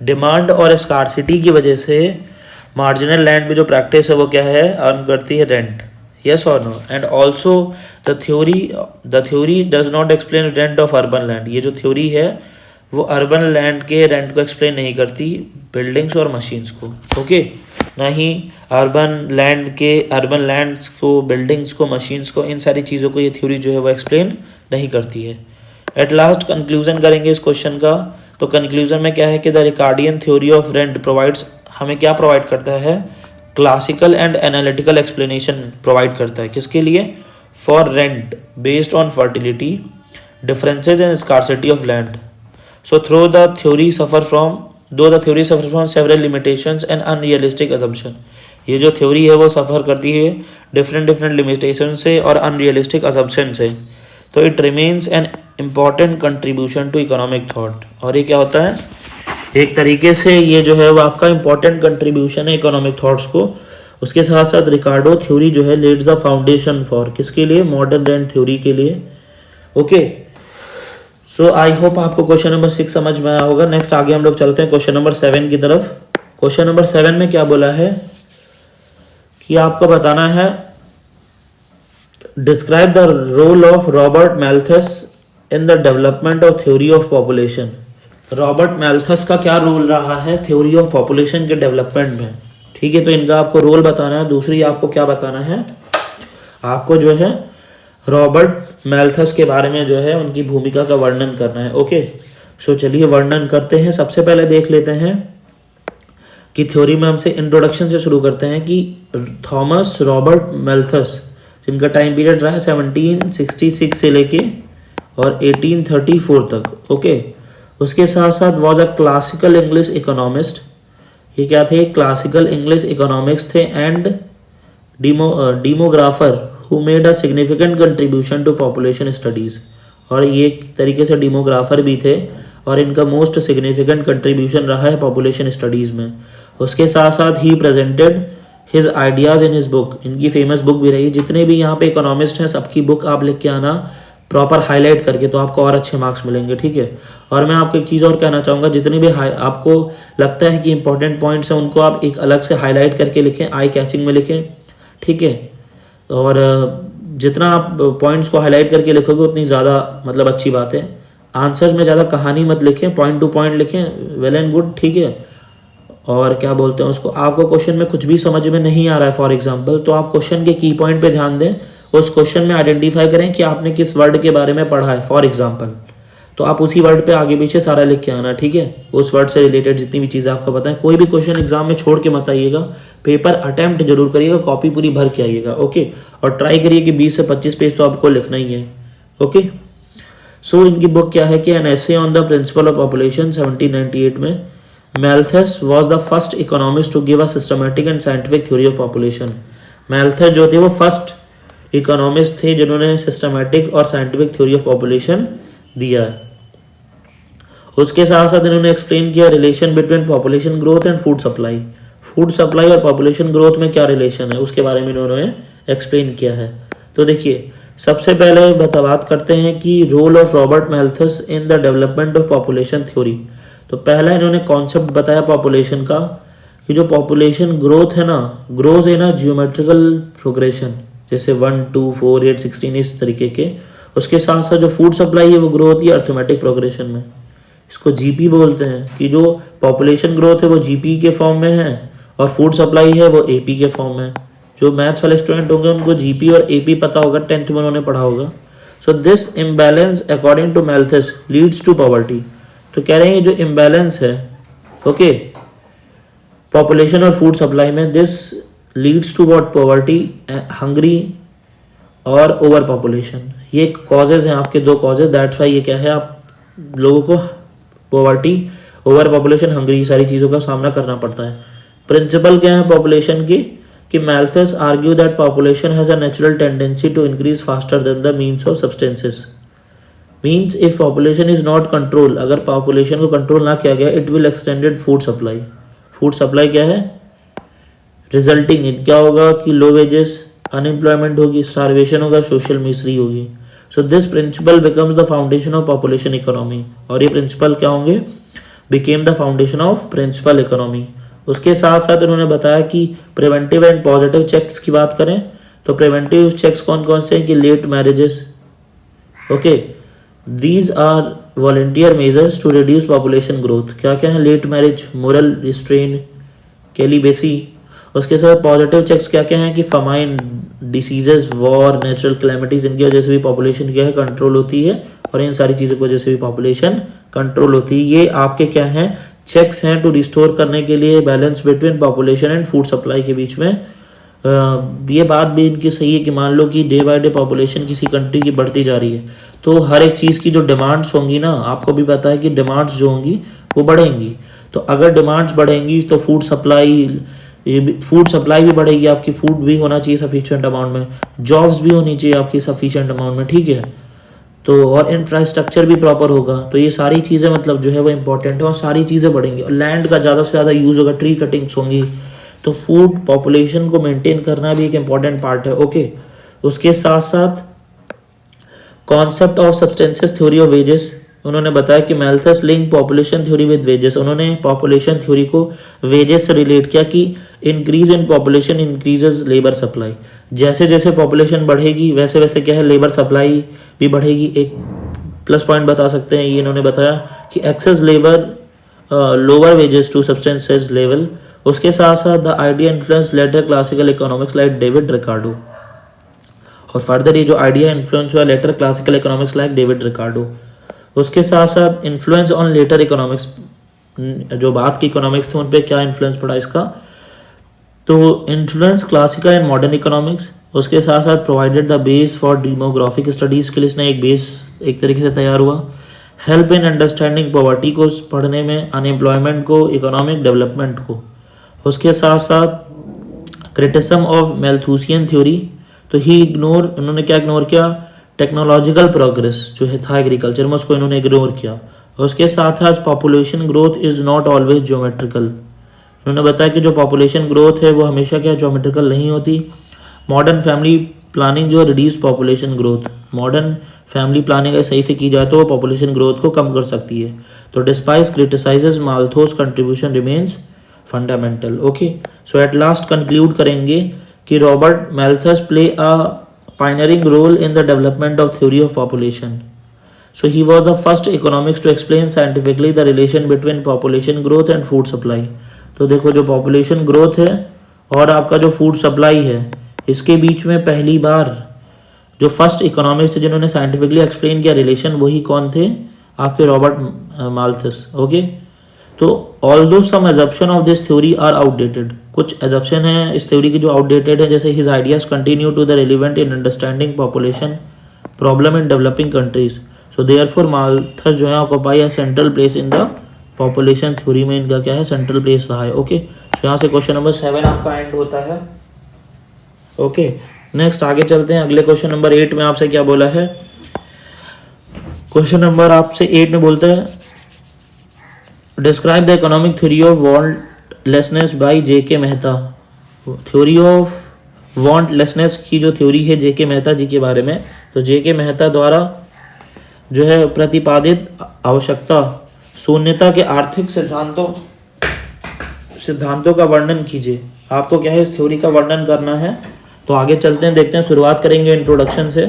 demand और स्कार्सिटी की वजह से मार्जिनल लैंड में जो प्रैक्टिस है वो क्या है, अर्न करती है रेंट। यस और no. And also the theory does not explain rent of urban land. ये जो थ्योरी है वो अर्बन लैंड के रेंट को एक्सप्लेन नहीं करती, बिल्डिंग्स और मशीन्स को। ओके, ना ही अर्बन लैंड्स को, बिल्डिंग्स को, मशीन्स को, इन सारी चीज़ों को ये थ्योरी जो है वो एक्सप्लेन नहीं करती है। एट लास्ट कंक्लूजन करेंगे इस क्वेश्चन का। तो कंक्लूजन में क्या है कि the Ricardian theory of rent provides, हमें क्या प्रोवाइड करता है, classical and analytical explanation provide करता है। किसके लिए, for rent based on fertility, differences and scarcity of land. So though the theory suffers from several limitations and unrealistic assumption, ये जो थ्योरी है वो सफ़र करती है डिफरेंट लिमिटेशन से और अनरियलिस्टिक असम्पशन से, तो it remains an important contribution to economic thought. और ये क्या होता है, एक तरीके से ये जो है वो आपका इम्पॉर्टेंट कंट्रीब्यूशन है इकोनॉमिक थॉट्स को। उसके साथ साथ रिकार्डो थ्योरी जो है लेट्स द फाउंडेशन फॉर, किसके लिए, मॉडर्न रेंट थ्योरी के लिए। ओके, सो आई होप आपको क्वेश्चन नंबर 6 समझ में आया होगा। नेक्स्ट आगे हम लोग चलते हैं क्वेश्चन नंबर 7 की तरफ। क्वेश्चन नंबर 7 में क्या बोला है कि आपको बताना है describe the role of Robert Malthus in the development of theory of population. Robert Malthus का क्या रोल रहा है थ्योरी ऑफ पॉपुलेशन के डेवलपमेंट में। ठीक है, तो इनका आपको रोल बताना है। दूसरी आपको क्या बताना है, आपको जो है रॉबर्ट मैल्थस के बारे में जो है उनकी भूमिका का वर्णन करना है। ओके, सो चलिए वर्णन करते हैं। सबसे पहले देख लेते हैं कि थ्योरी में हमसे इंट्रोडक्शन से शुरू करते हैं कि थॉमस रॉबर्ट मैल्थस, जिनका टाइम पीरियड रहा है 1766 से लेके और 1834 तक। ओके, उसके साथ साथ was a classical English economist. ये क्या थे, क्लासिकल इंग्लिश इकोनॉमिक्स थे and demographer who made a significant contribution to population studies। और ये एक तरीके से डेमोग्राफर भी थे और इनका मोस्ट सिग्निफिकेंट कंट्रीब्यूशन रहा है पॉपुलेशन स्टडीज़ में। उसके साथ साथ he presented his ideas in his book, इनकी फेमस बुक भी रही। जितने भी यहाँ पे इकोनॉमिस्ट हैं सबकी बुक आप लिख के आना प्रॉपर हाईलाइट करके, तो आपको और अच्छे मार्क्स मिलेंगे, ठीक है। और मैं आपको एक चीज़ और कहना चाहूँगा, जितने भी आपको लगता है कि इंपॉर्टेंट पॉइंट्स हैं उनको आप एक अलग से हाईलाइट करके लिखें, आई कैचिंग में लिखें, ठीक है। और जितना आप पॉइंट्स को हाईलाइट करके लिखोगे उतनी ज़्यादा मतलब अच्छी बात है। आंसर्स में ज़्यादा कहानी मत लिखें, पॉइंट टू पॉइंट लिखें, वेल एंड गुड, ठीक है। और क्या बोलते हैं उसको, आपको क्वेश्चन में कुछ भी समझ में नहीं आ रहा है फॉर एग्जांपल, तो आप क्वेश्चन के की पॉइंट पे ध्यान दें, उस क्वेश्चन में आइडेंटिफाई करें कि आपने किस वर्ड के बारे में पढ़ा है फॉर एग्जांपल, तो आप उसी वर्ड पे आगे पीछे सारा लिख के आना, ठीक है। उस वर्ड से रिलेटेड जितनी भी चीज़ें आपको पता है, कोई भी क्वेश्चन एग्जाम में छोड़ के मत आइएगा, पेपर अटेम्प्ट जरूर करिएगा, कॉपी पूरी भर के आइएगा, ओके। और ट्राई करिए कि 20 से 25 पेज तो आपको लिखना ही है, ओके। सो इनकी बुक क्या है कि an essay on the principle of population 1798 में Malthus was the first economist to give a systematic and scientific theory of population. Malthus जो थे वो फर्स्ट इकोनॉमिस्ट थे जिन्होंने सिस्टमेटिक और साइंटिफिक थ्योरी ऑफ पॉपुलेशन दिया है। उसके साथ साथ इन्होंने एक्सप्लेन किया relation between population growth and food supply. Food supply और पॉपुलेशन ग्रोथ में क्या रिलेशन है उसके बारे में इन्होंने एक्सप्लेन किया है। तो देखिए, सबसे पहले बात करते हैं कि role of Robert Malthus in the development of population theory. तो पहला इन्होंने कॉन्सेप्ट बताया पॉपुलेशन का कि जो पॉपुलेशन ग्रोथ है ना, ग्रोज है ना जियोमेट्रिकल प्रोग्रेशन, जैसे 1, 2, 4, 8, 16 इस तरीके के। उसके साथ साथ जो फूड सप्लाई है वो ग्रो होती है अर्थमेटिक प्रोग्रेशन में, इसको जीपी बोलते हैं, कि जो पॉपुलेशन ग्रोथ है वो जीपी के फॉर्म में है और फूड सप्लाई है वो एपी के फॉर्म में। जो मैथ्स वाले स्टूडेंट होंगे उनको जीपी और एपी पता होगा, 10th में उन्होंने पढ़ा होगा। So this imbalance according to Malthus leads to poverty. तो कह रहे हैं जो इम्बैलेंस है, ओके, पॉपुलेशन और फूड सप्लाई में, this leads to what, poverty, hungry और ओवर पॉपुलेशन। ये कॉजेज हैं आपके, दो कॉजेज, दैट्स वाई ये क्या है, आप लोगों को पॉवर्टी, ओवर पॉपुलेशन, हंग्री, सारी चीज़ों का सामना करना पड़ता है। प्रिंसिपल क्या है पॉपुलेशन की कि Malthus argue that population has a natural tendency to increase faster than the means of substances. Means if population is not control, अगर पॉपुलेशन को कंट्रोल ना किया गया, it will extended food supply. Food supply क्या है, resulting in क्या होगा कि लो वेजेस, अनएम्प्लॉयमेंट होगी, स्टारवेशन होगा, सोशल मिसरी होगी। So this principle becomes the foundation of population economy. और ये प्रिंसिपल क्या होंगे, became the foundation of principle economy. उसके साथ साथ उन्होंने बताया कि प्रिवेंटिव एंड पॉजिटिव चेक्स की बात करें तो प्रिवेंटिव चेक्स कौन कौन से हैं कि late marriages, okay, these are voluntary measures to reduce population growth. क्या क्या है, late marriage, moral restraint, celibacy. उसके साथ पॉजिटिव चेक्स क्या क्या हैं कि famine, diseases, war, natural calamities, इनकी वजह से भी पॉपुलेशन क्या है, कंट्रोल होती है, और इन सारी चीज़ों की वजह से भी पॉपुलेशन कंट्रोल होती है। ये आपके क्या हैं, चेक्स हैं टू रिस्टोर करने के लिए balance between population and food supply के बीच में। ये बात भी इनकी सही है कि मान लो कि डे बाय डे पॉपुलेशन किसी कंट्री की बढ़ती जा रही है, तो हर एक चीज़ की जो डिमांड्स होंगी ना, आपको भी पता है कि डिमांड्स जो होंगी वो बढ़ेंगी। तो अगर डिमांड्स बढ़ेंगी तो फूड सप्लाई भी बढ़ेगी, आपकी फूड भी होना चाहिए सफिशिएंट अमाउंट में, जॉब्स भी होनी चाहिए आपकी सफिशिएंट अमाउंट में, ठीक है। तो और इंफ्रास्ट्रक्चर भी प्रॉपर होगा। तो ये सारी चीज़ें मतलब जो है वो इंपॉर्टेंट है, और सारी चीज़ें बढ़ेंगी, और लैंड का ज़्यादा से ज़्यादा यूज़ होगा, ट्री कटिंग्स होंगी। तो फूड पॉपुलेशन को मेंटेन करना भी एक इम्पॉर्टेंट पार्ट है, ओके। उसके साथ साथ concept of substances theory of wages, उन्होंने बताया कि Malthus link population theory with wages. उन्होंने पॉपुलेशन थ्योरी को वेजेस से रिलेट किया कि increase in population increases labour supply. जैसे जैसे पॉपुलेशन बढ़ेगी वैसे वैसे क्या है, लेबर सप्लाई भी बढ़ेगी। एक प्लस पॉइंट बता सकते हैं ये इन्होंने बताया कि excess labour lower wages to subsistence level. उसके साथ साथ the idea influence later classical economics like David Ricardo. और फर्दर ये जो आइडिया इन्फ्लुएंस हुआ later classical economics like David Ricardo. उसके साथ साथ इन्फ्लुएंस ऑन लेटर इकोनॉमिक्स, जो बात की इकोनॉमिक्स थे उन पे क्या इन्फ्लुएंस पड़ा इसका, तो influence classical and modern economics. उसके साथ साथ provided the base for demographic studies के लिए इसने एक बेस एक तरीके से तैयार हुआ। हेल्प इन अंडरस्टैंडिंग पॉवर्टी को पढ़ने में, अनएम्प्लॉयमेंट को, इकोनॉमिक डेवलपमेंट को। उसके साथ साथ क्रिटिसिज्म ऑफ मैल्थूसियन थ्योरी, तो ही इग्नोर, उन्होंने क्या इग्नोर किया, टेक्नोलॉजिकल प्रोग्रेस जो है था एग्रीकल्चर में, उसको इन्होंने इग्नोर किया। उसके साथ साथ population growth is not always geometrical. उन्होंने बताया कि जो पॉपुलेशन ग्रोथ है वो हमेशा क्या ज्योमेट्रिकल नहीं होती। मॉडर्न फैमिली प्लानिंग जो reduce population growth, modern family planning अगर सही से की जाए तो वो पॉपुलेशन ग्रोथ को कम कर सकती है। तो despite criticises Malthus contribution remains fundamental. Okay, so at last conclude करेंगे कि Robert Malthus play a pioneering role in the development of theory of population. So he was the first economics to explain scientifically the relation between population growth and food supply. तो देखो जो population growth है और आपका जो food supply है इसके बीच में पहली बार जो फर्स्ट इकोनॉमिक्स थे जिन्होंने साइंटिफिकली एक्सप्लेन किया रिलेशन, वही कौन थे? आपके रॉबर्ट माल्थस। ओके, तो although some assumption of this theory are outdated, कुछ एजप्शन है इस थ्योरी की जो आउटडेटेड है, जैसे his ideas continue to the relevant in understanding population problem in developing countries. So therefore Malthus जो है occupy a central place in the population theory में इनका क्या है? सेंट्रल प्लेस रहा है। ओके, सो यहाँ से क्वेश्चन नंबर 7 आपका एंड होता है। ओके, नेक्स्ट आगे चलते हैं। अगले क्वेश्चन नंबर 8 में आपसे क्या बोला है? क्वेश्चन नंबर आपसे 8 में बोलते हैं describe the economic theory of wantlessness by J K. Mehta. Theory of wantlessness की जो थ्योरी है जे.के. मेहता जी के बारे में, तो जे.के. मेहता द्वारा जो है प्रतिपादित आवश्यकता शून्यता के आर्थिक सिद्धांतों का वर्णन कीजिए। आपको क्या है? इस थ्योरी का वर्णन करना है। तो आगे चलते हैं, देखते हैं। शुरुआत करेंगे इंट्रोडक्शन से।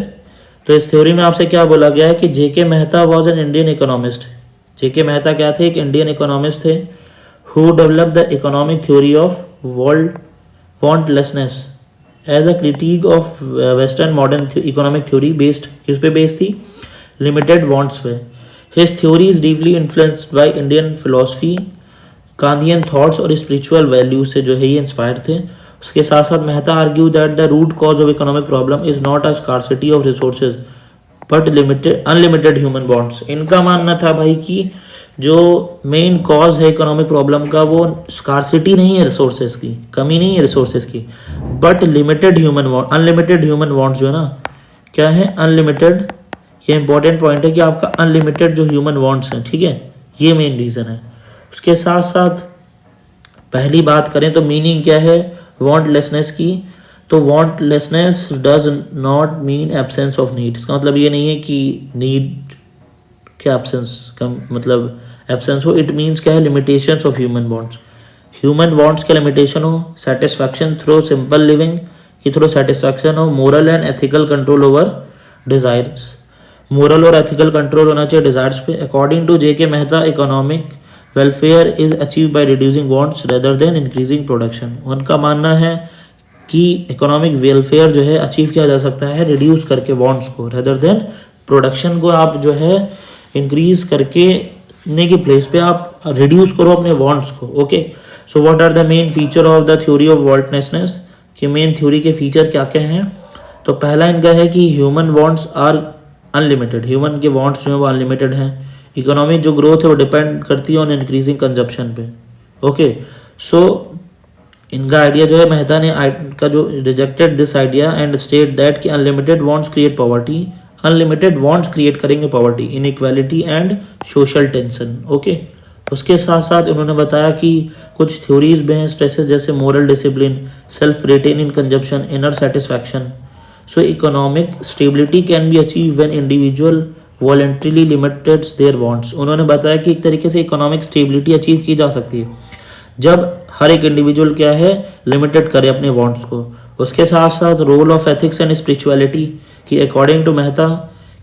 तो इस थ्योरी में आपसे क्या बोला गया है कि J K. Mehta was an Indian economist. J K. Mehta क्या थे? एक इंडियन इकोनॉमिस्ट थे। Who developed the economic theory of wantlessness as a critique of western modern economic theory based किस पे बेस्ड थी? लिमिटेड वांट्स पे। His theory is deeply influenced by Indian philosophy, Gandhian thoughts और spiritual values से जो है ये इंस्पायर थे। उसके साथ साथ Mehta argue that the root cause of economic problem is not a scarcity of resources but unlimited human bonds. इनका मानना था भाई कि जो मेन कॉज है इकोनॉमिक प्रॉब्लम का वो स्कार्सिटी नहीं है रिसोर्सेज की, कमी नहीं है रिसोर्सेज की, बट अनलिमिटेड ह्यूमन बॉन्ड्स जो है ना, क्या है? अनलिमिटेड। ये इंपॉर्टेंट पॉइंट है कि आपका अनलिमिटेड जो ह्यूमन बॉन्ड्स हैं, ठीक है, ये मेन रीज़न है। उसके साथ साथ पहली बात करें तो मीनिंग क्या है वांटलेसनेस की? तो wantlessness does not mean absence of need. इसका मतलब ये नहीं है कि नीड के एब्सेंस का मतलब एब्सेंस हो। इट मीन्स क्या है? Limitations of human bonds. Human bonds के लिमिटेशन हो, सेटिस्फैक्शन थ्रू सिंपल लिविंग की थ्रू सेटिस्फैक्शन हो, moral and ethical control over desires. Moral और एथिकल कंट्रोल होना चाहिए डिजायर्स पे। According to J K. Mehta economic welfare is achieve by reducing wants rather than increasing production. उनका मानना है कि इकोनॉमिक वेलफेयर जो है अचीव किया जा सकता है रिड्यूस करके वांट्स को, रेदर देन प्रोडक्शन को आप जो है इंक्रीज करके ने की प्लेस पे आप रिड्यूस करो अपने वांट्स को। Okay, so what are the main feature of the theory of wantlessness? कि मेन थ्योरी के फीचर क्या क्या हैं? तो पहला इनका है कि human wants are unlimited. Human के वांट्स जो है वो अनलिमिटेड हैं। इकोनॉमिक जो ग्रोथ है वो डिपेंड करती है ऑन इंक्रीजिंग कंजप्शन पे। ओके, सो इनका आइडिया जो है मेहता ने का जो rejected this idea and state that कि unlimited wants create poverty. Unlimited wants create करेंगे poverty, inequality and social tension. Okay, उसके साथ साथ उन्होंने बताया कि कुछ थ्योरीज में हैं स्ट्रेसेस जैसे moral discipline, self restraint in consumption, inner satisfaction. So economic stability can be achieve when individual voluntarily limits their wants. उन्होंने बताया कि एक तरीके से इकोनॉमिक स्टेबिलिटी अचीव की जा सकती है जब हर एक इंडिविजुअल क्या है? लिमिटेड करे अपने वांट्स को। उसके साथ साथ role of ethics and spirituality कि अकॉर्डिंग टू मेहता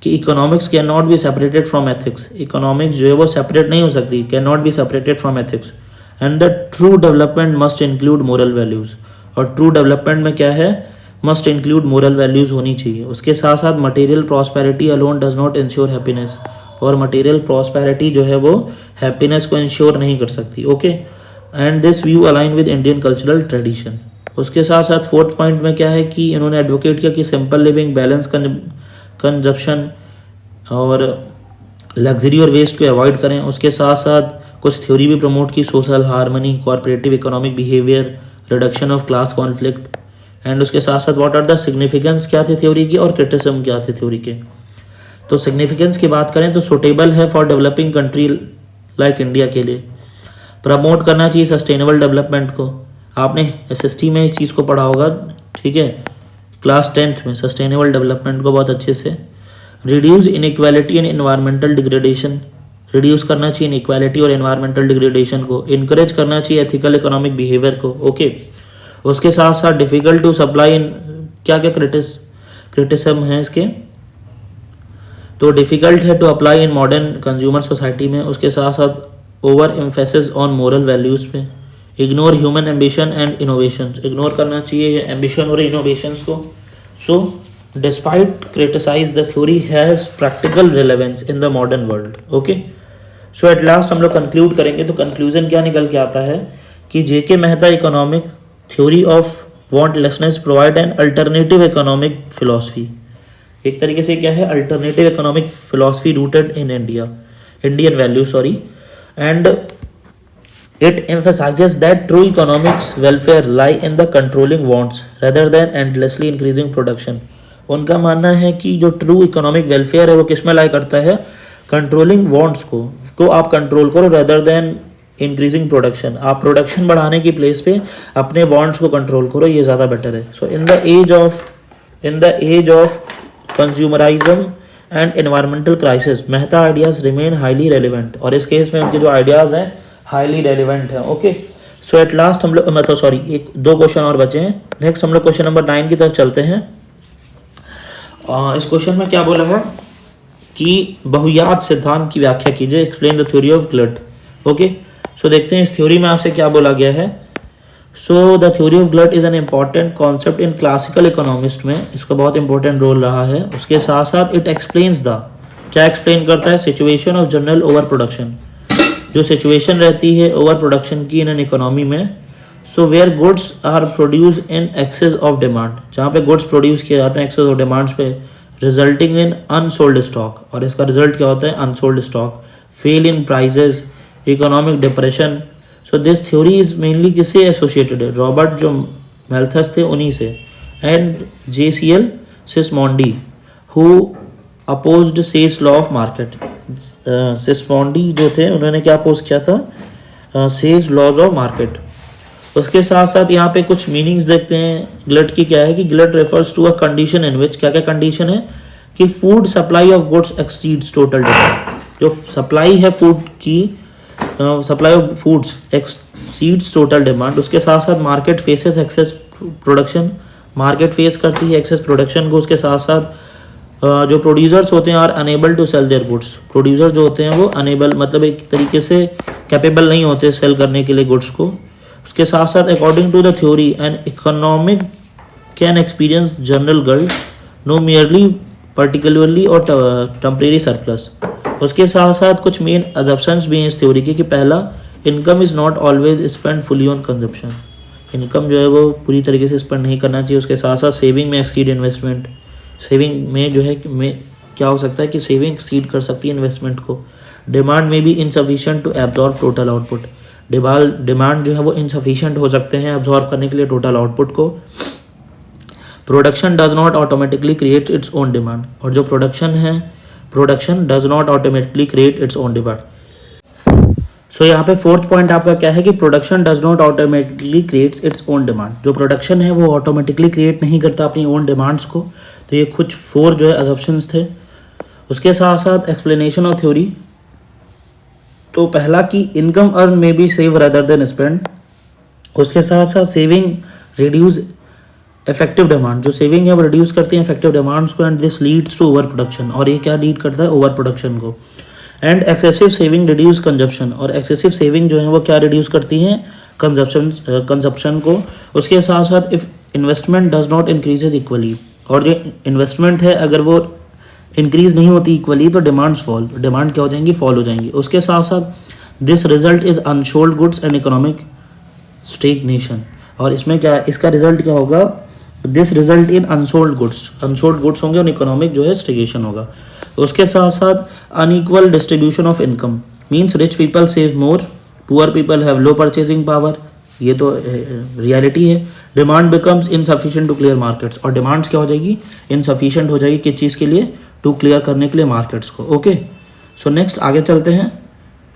कि economics can not be separated from ethics. Economics जो है वो सेपरेट नहीं हो सकती, can not be separated from ethics. And the true development must include moral values. और ट्रू डेवलपमेंट में क्या है? मस्ट इंक्लूड मोरल वैल्यूज़ होनी चाहिए। उसके साथ साथ material prosperity alone does not ensure happiness. और मटेरियल प्रॉस्पेरिटी जो है वो हैप्पीनेस को इंश्योर नहीं कर सकती। Okay, and this view align with Indian cultural tradition. उसके साथ साथ फोर्थ पॉइंट में क्या है कि इन्होंने एडवोकेट किया कि सिंपल लिविंग, बैलेंस कंजप्शन और लग्जरी और वेस्ट को अवॉइड करें। उसके साथ साथ कुछ थ्योरी भी प्रमोट की, social harmony, corporative economic behaviour, reduction of class conflict. And उसके साथ साथ व्हाट आर द सिग्निफिकेंस क्या थे थ्योरी की और क्रिटिसिज्म क्या थे थ्योरी के। तो सिग्निफिकेंस की बात करें तो सुटेबल है for developing country like India के लिए। प्रमोट करना चाहिए सस्टेनेबल डेवलपमेंट को, आपने एसएसटी में इस चीज़ को पढ़ा होगा, ठीक है, क्लास 10th में, सस्टेनेबल डेवलपमेंट को बहुत अच्छे से। Reduce inequality and environmental degradation, reduce करना चाहिए इनइक्वालिटी और एनवायरमेंटल डिग्रेडेशन को। इनकरेज करना चाहिए एथिकल इकोनॉमिक बिहेवियर को, ओके। उसके साथ साथ डिफ़िकल्ट टू सप्लाई इन, क्या क्या क्रिटिसिज्म है इसके, तो डिफ़िकल्ट है to apply in modern consumer society में। उसके साथ साथ over emphasis on moral values पे। Ignore human ambition and innovations, इग्नोर करना चाहिए एम्बिशन और इनोवेशंस को। So despite criticise the theory has practical relevance in the modern world, okay. So at last हम लोग कंक्लूड करेंगे, तो कंक्लूजन क्या निकल के आता है कि J K Mehta economic theory of wantlessness provide an alternative economic philosophy, एक तरीके से क्या है, alternative economic philosophy rooted in Indian value, sorry, and it emphasizes that true economics welfare lie in the controlling wants rather than endlessly increasing production। उनका मानना है कि जो ट्रू इकोनॉमिक वेलफेयर है वो किस में लाई करता है, कंट्रोलिंग वांट्स को आप कंट्रोल करो rather than इंक्रीजिंग प्रोडक्शन, आप प्रोडक्शन बढ़ाने की प्लेस पे अपने वांट्स को कंट्रोल करो, ये ज़्यादा बेटर है। So in the age of consumerism and environmental crisis Mehta ideas remain highly relevant, और इस केस में उनके जो आइडियाज़ हैं हाईली रेलिवेंट है, ओके। सो एट लास्ट हम लोग, मतलब सॉरी, एक दो क्वेश्चन और बचे हैं। नेक्स्ट हम लोग क्वेश्चन नंबर 9 की तरफ चलते हैं। इस क्वेश्चन में क्या बोला है कि बहुयाद सिद्धांत की व्याख्या कीजिए, explain the theory of glut, okay. So देखते हैं इस थ्योरी में आपसे क्या बोला गया है। So the theory of glut is an important concept in classical economist में, इसका बहुत इंपॉर्टेंट रोल रहा है। उसके साथ साथ इट एक्सप्लेन्स द, क्या एक्सप्लेन करता है, situation of general over production, जो सिचुएशन रहती है ओवर प्रोडक्शन की इन एन इकोनॉमी में। So where goods are produce in excess of demand, जहाँ पे गुड्स प्रोड्यूस किए जाते हैं एक्सेस ऑफ डिमांड्स पे, रिजल्टिंग इन अनसोल्ड स्टॉक, और इसका रिजल्ट क्या होता है, unsold stock, fall in prices, economic depression. So this theory is mainly किससे एसोसिएटेड है, रॉबर्ट जो मैल्थस थे उन्हीं से, and JCL Sismondi who opposed Say's law of market. Sismondi जो थे उन्होंने क्या अपोज किया था, सेज लॉज ऑफ मार्केट। उसके साथ साथ यहाँ पे कुछ मीनिंग्स देखते हैं ग्लट की, क्या है कि glut refers to a condition in which, क्या क्या कंडीशन है कि food supply of goods exceeds total demand, जो सप्लाई है फूड की, supply of foods exceeds total demand. उसके साथ साथ market faces excess production, market face करती है एक्सेस प्रोडक्शन को। उसके साथ साथ जो प्रोड्यूसर्स होते हैं are unable to sell their goods, producer जो होते हैं वो अनेबल, मतलब एक तरीके से कैपेबल नहीं होते सेल करने के लिए गुड्स को। उसके साथ साथ according to the theory an economic can experience general glut no merely particularly और टेम्परेरी सरप्लस। उसके साथ साथ कुछ मेन अजम्पशंस भी हैं इस थ्योरी की, कि पहला, income is not always spend fully on consumption, income जो है वो पूरी तरीके से स्पेंड नहीं करना चाहिए। उसके साथ साथ सेविंग में एक्सीड इन्वेस्टमेंट, सेविंग में जो है में क्या हो सकता है कि सेविंग एक्सीड कर सकती है इन्वेस्टमेंट को। Demand may be insufficient to absorb total output, demand जो है वो इनसफिशिएंट हो सकते हैं एब्जॉर्व करने के लिए टोटल आउटपुट को। Production does not automatically create its own demand, और जो production does not automatically create its own demand. So यहाँ पे फोर्थ पॉइंट आपका क्या है कि production does not automatically creates its own demand, जो प्रोडक्शन है वो ऑटोमेटिकली क्रिएट नहीं करता अपनी ओन डिमांड्स को। तो ये कुछ 4 जो है अजम्पशंस थे। उसके साथ साथ एक्सप्लेनेशन ऑफ थ्योरी, तो पहला कि income earn may be save rather than spend. उसके साथ साथ सेविंग रिड्यूस इफेक्टिव डिमांड, जो सेविंग है वो रिड्यूस करती है इफेक्टिव डिमांड्स को, and this leads to over production, और ये क्या लीड करता है, ओवर प्रोडक्शन को। And excessive saving reduce consumption, और एक्सेसिव सेविंग जो है वो क्या रिड्यूस करती हैं, कंजप्शन को। उसके साथ साथ if investment does not increases equally, और जो इन्वेस्टमेंट है अगर वो इंक्रीज नहीं होती इक्वली तो डिमांड्स फॉल, डिमांड क्या हो जाएंगी, फॉल हो जाएंगी। उसके साथ साथ this result is unsold goods and economic stagnation, और इसमें क्या, इसका रिजल्ट क्या होगा, this result in unsold goods होंगे और इकोनॉमिक जो है स्टेगनेशन होगा। उसके साथ साथ unequal distribution of income means rich people save more, poor people have low purchasing power, ये तो रियलिटी है। Demand becomes insufficient to clear markets, और डिमांड्स क्या हो जाएगी, इनसफिशिएंट हो जाएगी किस चीज़ के लिए, टू क्लियर करने के लिए मार्केट्स को। ओके, सो नेक्स्ट आगे चलते हैं।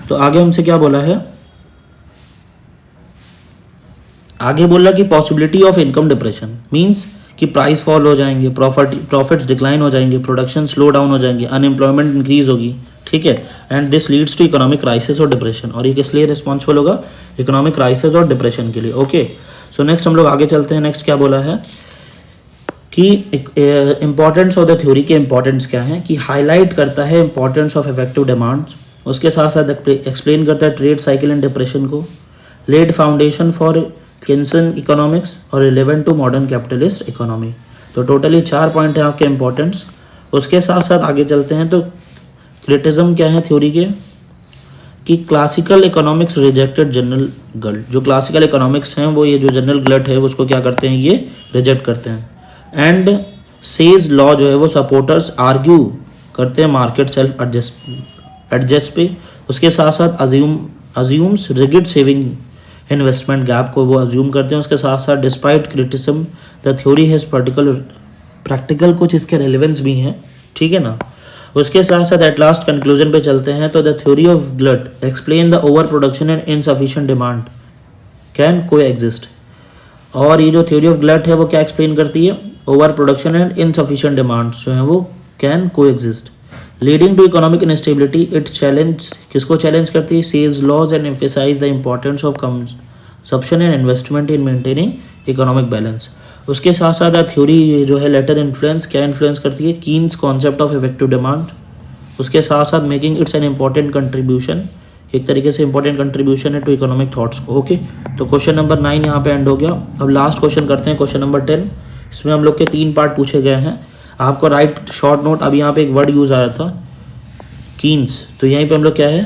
तो आगे हमसे क्या बोला है, आगे बोला कि possibility of income depression means कि प्राइस फॉल हो जाएंगे, प्रॉफिट्स डिक्लाइन हो जाएंगे, प्रोडक्शन स्लो डाउन हो जाएंगे, अनएम्प्लॉयमेंट इंक्रीज होगी, ठीक है, and this leads to economic crisis और डिप्रेशन। और ये किस लिए रिस्पॉन्सिबल होगा, इकोनॉमिक क्राइसिस और डिप्रेशन के लिए। ओके, सो नेक्स्ट हम लोग आगे चलते हैं। नेक्स्ट क्या बोला है कि इंपॉर्टेंस ऑफ द थ्योरी के इंपॉर्टेंस क्या है, कि हाईलाइट करता है इंपॉर्टेंस ऑफ इफेक्टिव डिमांड, उसके साथ साथ एक्सप्लेन करता है ट्रेड साइकिल एंड डिप्रेशन को, laid foundation for Keynesian economics और relevant to modern capitalist economy. तो टोटली 4 पॉइंट है आपके इंपॉर्टेंस। उसके साथ साथ आगे चलते हैं। तो क्रिटिज्म क्या है थ्योरी के, कि क्लासिकल इकोनॉमिक्स रिजेक्टेड जनरल गल्ट। जो क्लासिकल इकोनॉमिक्स हैं वो ये जो जनरल गल्ट है उसको क्या करते हैं, ये रिजेक्ट करते हैं। एंड सेज लॉ जो है वो सपोर्टर्स आर्ग्यू करते हैं मार्केट सेल्फ एडजस्ट पे। उसके साथ साथ assumes rigid saving investment gap को वो अज्यूम करते हैं। उसके साथ साथ despite criticism the theory has practical कुछ इसके रेलेवेंस भी हैं, ठीक है ना। उसके साथ साथ एट लास्ट कंक्लूजन पे चलते हैं। तो the theory of glut explain the over production and insufficient demand can को एग्जिस्ट। और ये जो थ्योरी ऑफ ग्लट है वो क्या एक्सप्लेन करती है, over production and insufficient demand जो है वो can coexist, leading to economic instability. It challenge किसको चैलेंज करती है, Say's laws and emphasize the importance of consumption and investment in maintaining economic balance. उसके साथ साथ थ्योरी जो है लेटर इन्फ्लुएंस क्या इन्फ्लुएंस करती है, Keynes concept of effective demand. उसके साथ साथ making it's an important contribution, एक तरीके से इंपॉर्टेंट कंट्रीब्यूशन है टू इकोनॉमिक थॉट्स को। ओके, तो क्वेश्चन नंबर 9 यहाँ पे एंड हो गया। अब लास्ट क्वेश्चन करते हैं, क्वेश्चन नंबर 10। इसमें हम लोग के 3 पार्ट पूछे गए हैं। आपको राइट शॉर्ट नोट, अब यहाँ पे एक वर्ड यूज आया था कीन्स, तो यहीं पे हम लोग क्या है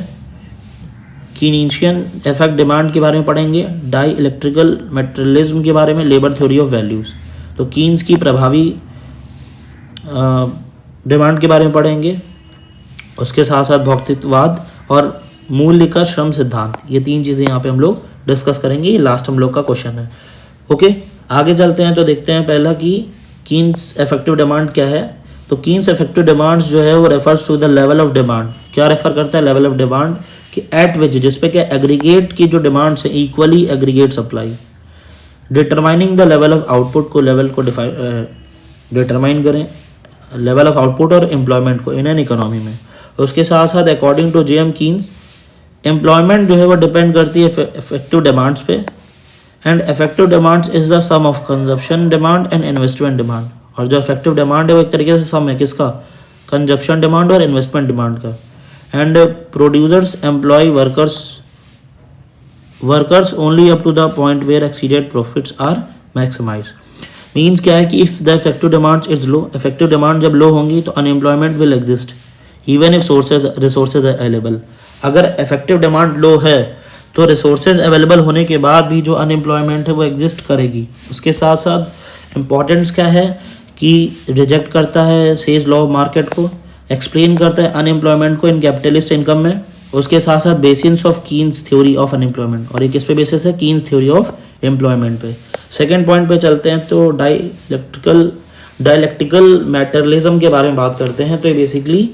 कीनीशियन इफेक्ट डिमांड के बारे में पढ़ेंगे, डाई इलेक्ट्रिकल मेटेरियलिज्म के बारे में, लेबर थ्योरी ऑफ वैल्यूज़। तो कीन्स की प्रभावी डिमांड के बारे में पढ़ेंगे। उसके साथ साथ भौतिकवाद और मूल्य का श्रम सिद्धांत, ये 3 चीज़ें यहाँ पे हम लोग डिस्कस करेंगे। ये लास्ट हम लोग का क्वेश्चन है। ओके, आगे चलते हैं। तो देखते हैं पहला कि कीन्स इफेक्टिव डिमांड क्या है। तो कीन्स इफेक्टिव डिमांड्स जो है वो refers to the level of demand. क्या रेफर करता है, लेवल ऑफ डिमांड कि एट विच, जिस पे क्या एग्रीगेट की जो डिमांड्स है equally aggregate supply, determining the level of output को, लेवल को डिटरमाइन करें लेवल ऑफ आउटपुट और एम्प्लॉयमेंट को इन एन इकोनॉमी में। उसके साथ साथ according to J M Keynes employment जो है वो डिपेंड करती है इफेक्टिव डिमांड्स पे, and effective demands is the sum of consumption demand and investment demand. और जो इफेक्टिव डिमांड है वो एक तरीके से सम है किसका, कंजप्शन डिमांड और इन्वेस्टमेंट डिमांड का। And producers employ workers only up to the point where exceeded profits are maximize. Means क्या है कि if the effective demand is low, effective demand जब लो होंगी तो unemployment will exist even if resources available. अगर effective demand low है तो resources available होने के बाद भी जो अनएम्प्लॉयमेंट है वो एग्जिस्ट करेगी। उसके साथ साथ इम्पॉर्टेंस क्या है कि रिजेक्ट करता है सेज लॉ ऑफ मार्केट को, एक्सप्लेन करता है अनएम्प्लॉयमेंट को इन कैपिटलिस्ट इनकम में। उसके साथ साथ basis of Keynes theory of unemployment, और ये किस पे बेसिस है, कीन्स थ्योरी ऑफ एम्प्लॉयमेंट पे। सेकेंड पॉइंट पे चलते हैं। तो डायलेक्टिकल मैटेरियलिज्म के बारे में बात करते हैं। तो ये बेसिकली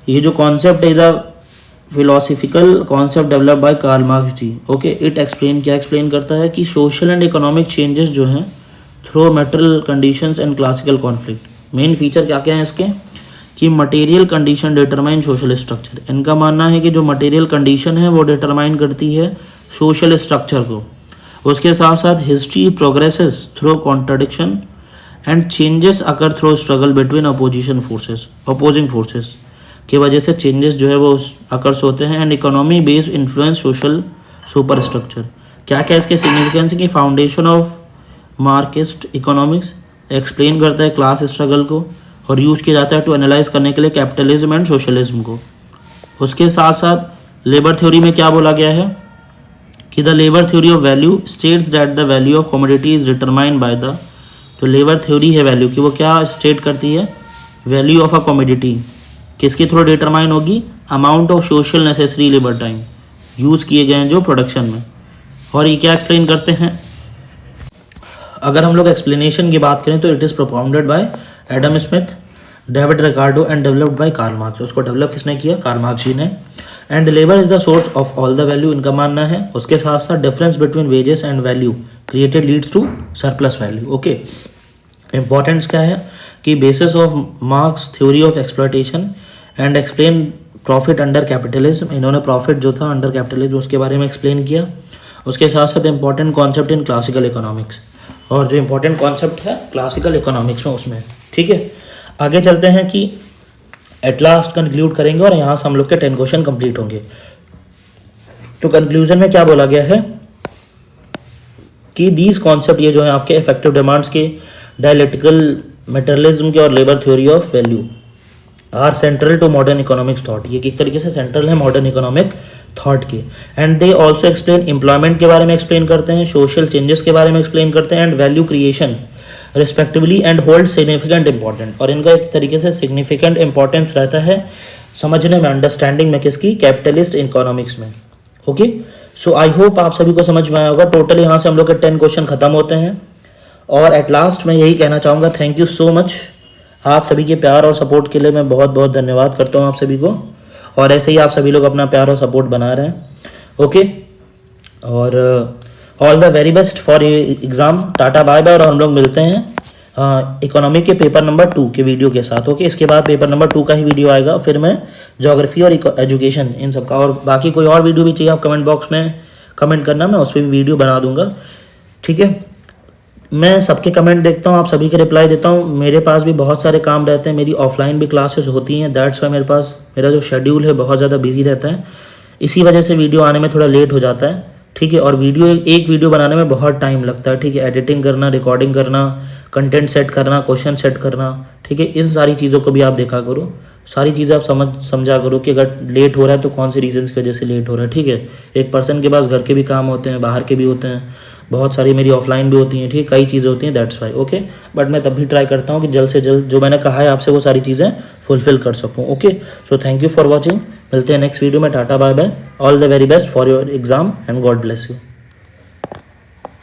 ये जो concept is a philosophical concept develop by Karl Marx ji. Okay, it क्या एक्सप्लेन करता है कि सोशल एंड इकोनॉमिक चेंजेस जो हैं through material conditions and classical conflict. Main feature क्या क्या है इसके, कि material condition determine social structure. इनका मानना है कि जो मटेरियल कंडीशन है वो डिटरमाइन करती है सोशल स्ट्रक्चर को। उसके साथ साथ history progresses through contradiction and changes occur through struggle between opposing forces की वजह से चेंजेस जो है वो अकर्स होते हैं। And economy based influence social super structure. क्या क्या इसके सिग्निफिकेंस की, foundation of Marxist economics explain करता है क्लास स्ट्रगल को और यूज़ किया जाता है टू एनालाइज करने के लिए कैपिटलिज्म एंड सोशलिज्म को। उसके साथ साथ लेबर थ्योरी में क्या बोला गया है कि the labour theory of value states that the value of commodity is determined by the, तो लेबर थ्योरी है वैल्यू की, वो क्या स्टेट करती है, वैल्यू ऑफ अ कमोडिटी किसके थ्रू डिटरमाइन होगी, amount of social necessary labour time use किए गए हैं जो प्रोडक्शन में। और ये क्या एक्सप्लेन करते हैं, अगर हम लोग एक्सप्लेनेशन की बात करें तो it is propounded by Adam Smith David Ricardo and developed by Karl Marx. उसको डेवलप किसने किया? कार्ल मार्क्स जी ने। And labour is the source of all the value, इनका मानना है। उसके साथ साथ difference between wages and value created leads to surplus value. Okay, importance क्या है कि basis of Marx theory of exploitation and explain profit under capitalism, इन्होंने प्रॉफिट जो था अंडर कैपिटलिज्म उसके बारे में एक्सप्लेन किया। उसके साथ साथ important concept in classical economics, और जो इंपॉर्टेंट कॉन्सेप्ट है क्लासिकल इकोनॉमिक्स में उसमें, ठीक है। आगे चलते हैं कि एट लास्ट कंक्लूड करेंगे और यहाँ से हम लोग के 10 क्वेश्चन कंप्लीट होंगे। तो कंक्लूजन में क्या बोला गया है कि दीज कॉन्सेप्ट, ये जो है आपके इफेक्टिव डिमांड्स के, डायलेक्टिकल मटेरियलिज्म के और labour theory of value are central to modern economics thought, ये किस तरीके से सेंट्रल है मॉडर्न इकोनॉमिक थॉट के। And they also explain employment के बारे में एक्सप्लेन करते हैं, सोशल चेंजेस के बारे में एक्सप्लेन करते हैं, and value creation respectively, and hold significant important, और इनका एक तरीके से सिग्निफिकेंट इंपॉर्टेंस रहता है समझने में, अंडरस्टैंडिंग में, किसकी? कैपिटलिस्ट इकोनॉमिक्स में। ओके, सो आई होप आप सभी को समझ में आया होगा। टोटल यहाँ से हम लोग के 10 क्वेश्चन खत्म होते हैं। और एट लास्ट मैं यही कहना चाहूँगा, थैंक यू सो मच। आप सभी के प्यार और सपोर्ट के लिए मैं बहुत बहुत धन्यवाद करता हूँ आप सभी को, और ऐसे ही आप सभी लोग अपना प्यार और सपोर्ट बना रहे हैं। ओके, और all the very best for exam. Tata bye bye, और हम लोग मिलते हैं इकोनॉमी के पेपर नंबर 2 के वीडियो के साथ। ओके, इसके बाद पेपर नंबर 2 का ही वीडियो आएगा, फिर मैं ज्योग्राफी और एजुकेशन इन सब का, और बाकी कोई और वीडियो भी चाहिए आप कमेंट बॉक्स में कमेंट करना, मैं उस पर भी वीडियो बना दूंगा। ठीक है, मैं सबके कमेंट देखता हूँ, आप सभी के रिप्लाई देता हूँ। मेरे पास भी बहुत सारे काम रहते हैं, मेरी ऑफलाइन भी क्लासेस होती हैं, दैट्स वाई मेरा जो शेड्यूल है बहुत ज़्यादा बिजी रहता है, इसी वजह से वीडियो आने में थोड़ा लेट हो जाता है। ठीक है, और एक वीडियो बनाने में बहुत टाइम लगता है। ठीक है, एडिटिंग करना, रिकॉर्डिंग करना, कंटेंट सेट करना, क्वेश्चन सेट करना, ठीक है, इन सारी चीज़ों को भी आप देखा करो, सारी चीज़ें आप समझा करो कि अगर लेट हो रहा है तो कौन से रीजंस की वजह से लेट हो रहा है। ठीक है, एक पर्सन के पास घर के भी काम होते हैं, बाहर के भी होते हैं, बहुत सारी मेरी ऑफलाइन भी होती हैं, ठीक है, कई चीज़ें होती हैं, दैट्स वाई। ओके, बट मैं तब भी ट्राई करता हूँ कि जल्द से जल्द जो मैंने कहा है आपसे वो सारी चीज़ें फुलफिल कर सकूँ। Okay, so thank you for watching, मिलते हैं नेक्स्ट वीडियो में। Tata bye bye, all the very best for your exam and God bless you.